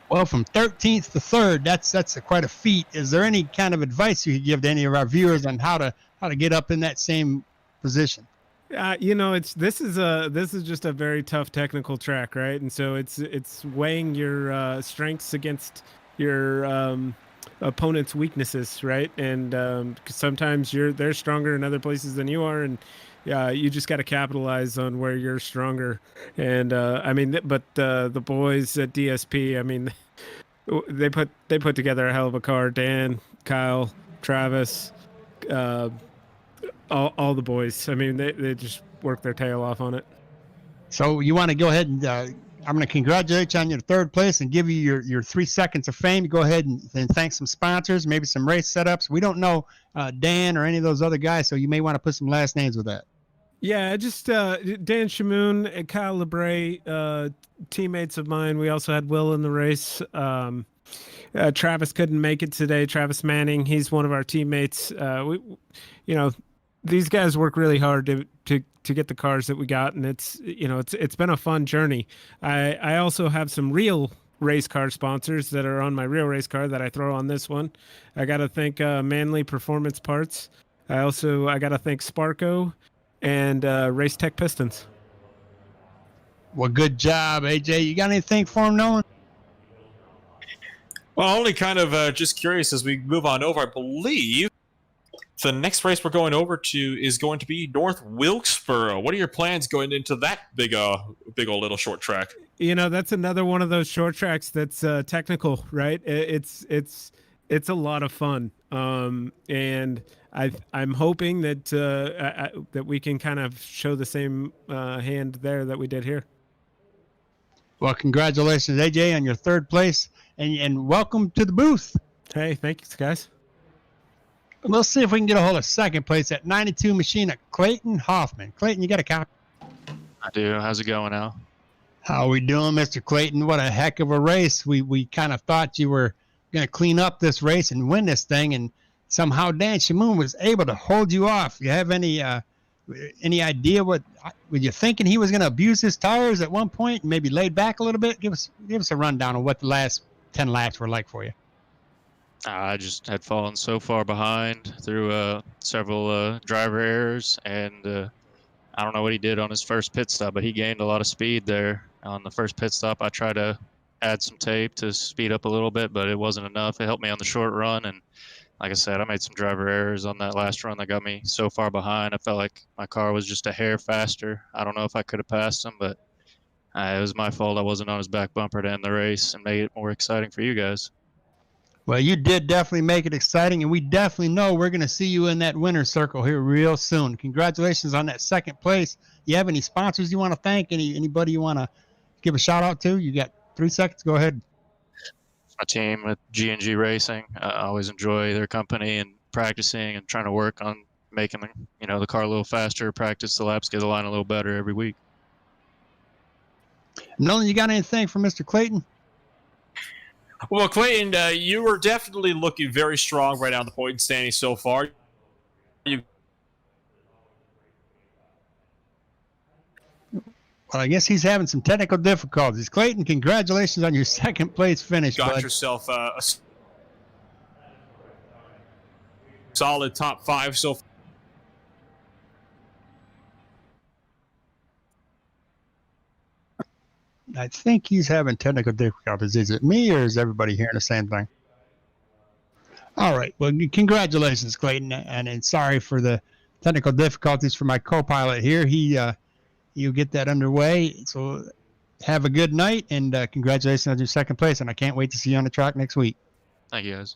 Well, from 13th to 3rd, that's quite a feat. Is there any kind of advice you could give to any of our viewers on how to get up in that same position? This is just a very tough technical track, right? And so it's weighing your strengths against your opponent's weaknesses, right? And 'cause sometimes they're stronger in other places than you are, and you just got to capitalize on where you're stronger. And the boys at DSP, I mean, they put together a hell of a car. Dan, Kyle, Travis, all the boys. I mean, they just worked their tail off on it. So you want to go ahead and I'm going to congratulate you on your 3rd place and give you your 3 seconds of fame. You go ahead and thank some sponsors, maybe some race setups. We don't know Dan or any of those other guys, so you may want to put some last names with that. Yeah, just Dan Shamoon and Kyle Labrie, teammates of mine. We also had Will in the race. Travis couldn't make it today. Travis Manning, he's one of our teammates. These guys work really hard to get the cars that we got, and it's been a fun journey. I also have some real race car sponsors that are on my real race car that I throw on this one. I got to thank Manly Performance Parts. I got to thank Sparco and Race Tech Pistons. Well, good job, AJ. You got anything for him, Nolan? Well, only kind of just curious as we move on over. I believe the next race we're going over to is going to be North Wilkesboro. What are your plans going into that big old little short track? That's another one of those short tracks that's technical, right? It's a lot of fun, and I'm hoping that that we can kind of show the same hand there that we did here. Well, congratulations, AJ, on your third place, and welcome to the booth. Hey, thanks, guys. Let's see if we can get a hold of second place at 92 Machine at Clayton Hoffman. Clayton, you got a copy? I do. How's it going, Al? How are we doing, Mr. Clayton? What a heck of a race. We kind of thought you were going to clean up this race and win this thing, and somehow Dan Shamoon was able to hold you off. You have any idea what were you thinking? He was going to abuse his tires at one point and maybe laid back a little bit? Give us a rundown of what the last 10 laps were like for you. I just had fallen so far behind through several driver errors, and I don't know what he did on his first pit stop, but he gained a lot of speed there. On the first pit stop, I tried to add some tape to speed up a little bit, but it wasn't enough. It helped me on the short run, and like I said, I made some driver errors on that last run that got me so far behind. I felt like my car was just a hair faster. I don't know if I could have passed him, but it was my fault I wasn't on his back bumper to end the race and made it more exciting for you guys. Well, you did definitely make it exciting, and we definitely know we're going to see you in that winner's circle here real soon. Congratulations on that second place. You have any sponsors you want to thank? Anybody you want to give a shout out to? You got 3 seconds. Go ahead. My team at G&G Racing. I always enjoy their company and practicing and trying to work on making the car a little faster, practice the laps, get the line a little better every week. Nolan, you got anything for Mr. Clayton? Well, Clayton, you were definitely looking very strong right now on the point standing so far. Well, I guess he's having some technical difficulties. Clayton, congratulations on your second place finish. Got bud. yourself a solid top 5 so far. I think he's having technical difficulties. Is it me, or is everybody hearing the same thing? All right. Well, congratulations, Clayton, and sorry for the technical difficulties for my co-pilot here. You'll get that underway. So have a good night, and congratulations on your second place, and I can't wait to see you on the track next week. Thank you, guys.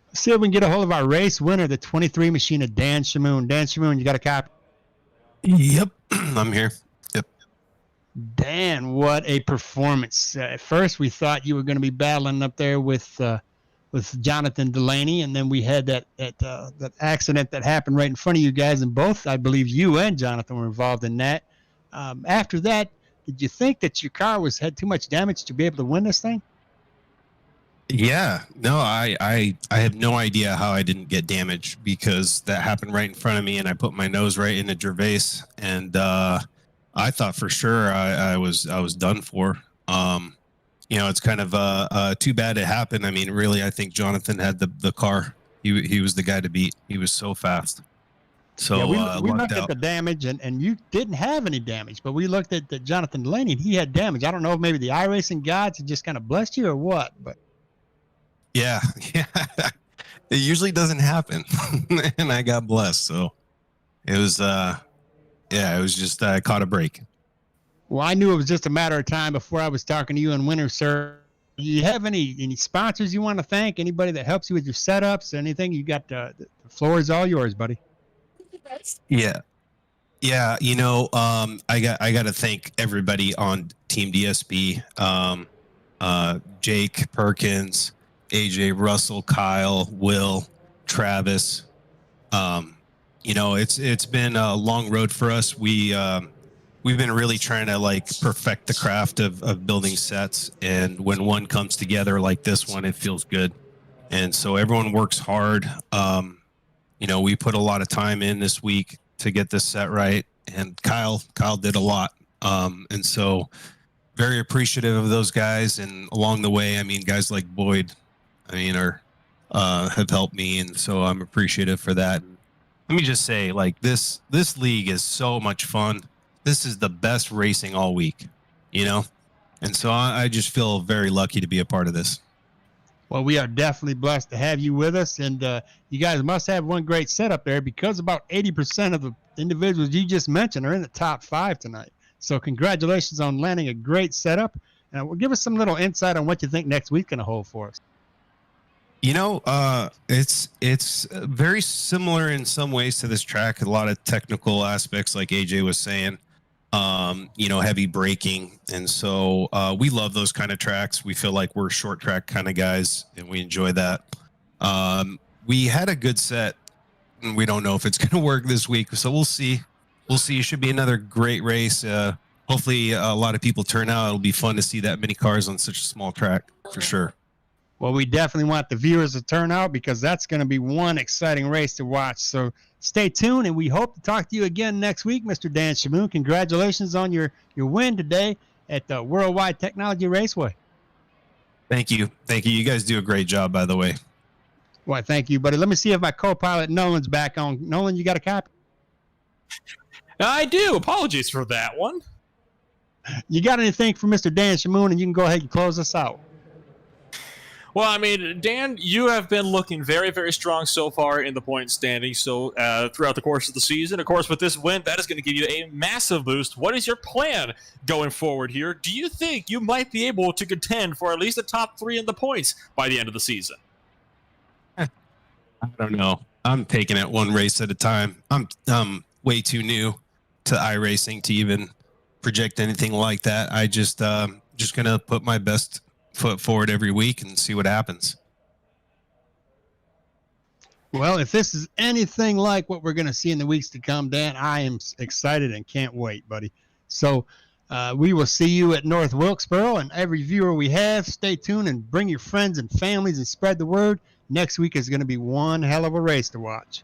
Let's see if we can get a hold of our race winner, the 23 machine of Dan Shamoon. Dan Shamoon, you got a copy? Yep, I'm here. Yep. Dan, what a performance. At first, we thought you were going to be battling up there with Jonathan Delaney, and then we had that accident that happened right in front of you guys, and both, I believe you and Jonathan were involved in that. After that, did you think that your car had too much damage to be able to win this thing? Yeah, no, I have no idea how I didn't get damaged, because that happened right in front of me, and I put my nose right into Gervais, and I thought for sure I was done for. It's kind of too bad it happened. I mean, really, I think Jonathan had the car. He was the guy to beat. He was so fast. So yeah, we looked at the damage, and you didn't have any damage, but we looked at Jonathan Delaney, and he had damage. I don't know if maybe the iRacing gods had just kind of blessed you or what, but. Yeah. It usually doesn't happen, and I got blessed. So it was, it was just I caught a break. Well, I knew it was just a matter of time before I was talking to you in winter, sir. Do you have any sponsors you want to thank? Anybody that helps you with your setups? Anything? You got the floor is all yours, buddy. Yeah. I got to thank everybody on Team DSB. Jake Perkins, AJ, Russell, Kyle, Will, Travis. It's been a long road for us. We we've been really trying to like perfect the craft of building sets. And when one comes together like this one, it feels good. And so everyone works hard. We put a lot of time in this week to get this set right. And Kyle did a lot. And so very appreciative of those guys. And along the way, I mean, guys like Boyd, have helped me. And so I'm appreciative for that. Let me just say, like, this league is so much fun. This is the best racing all week, And so I just feel very lucky to be a part of this. Well, we are definitely blessed to have you with us, and you guys must have one great setup there because about 80% of the individuals you just mentioned are in the top 5 tonight. So congratulations on landing a great setup, and we'll give us some little insight on what you think next week's going to hold for us. It's very similar in some ways to this track. A lot of technical aspects, like AJ was saying. Heavy braking. And so we love those kind of tracks. We feel like we're short track kind of guys, and we enjoy that. We had a good set, and we don't know if it's going to work this week. So we'll see. It should be another great race. Hopefully a lot of people turn out. It'll be fun to see that many cars on such a small track for sure. Well, we definitely want the viewers to turn out because that's going to be one exciting race to watch. So stay tuned, and we hope to talk to you again next week, Mr. Dan Shamoon. Congratulations on your win today at the Worldwide Technology Raceway. Thank you. You guys do a great job, by the way. Well, thank you, buddy. Let me see if my co-pilot Nolan's back on. Nolan, you got a copy? I do. Apologies for that one. You got anything for Mr. Dan Shamoon, and you can go ahead and close us out. Well, I mean, Dan, you have been looking very, very strong so far in the point standing. So throughout the course of the season, of course, with this win, that is going to give you a massive boost. What is your plan going forward here? Do you think you might be able to contend for at least a top 3 in the points by the end of the season? I don't know. I'm taking it one race at a time. I'm way too new to iRacing to even project anything like that. I just going to put my best foot forward every week and see what happens. Well, if this is anything like what we're going to see in the weeks to come, Dan, I am excited and can't wait, buddy. So we will see you at North Wilkesboro, and every viewer we have, stay tuned and bring your friends and families and spread the word. Next week is going to be one hell of a race to watch.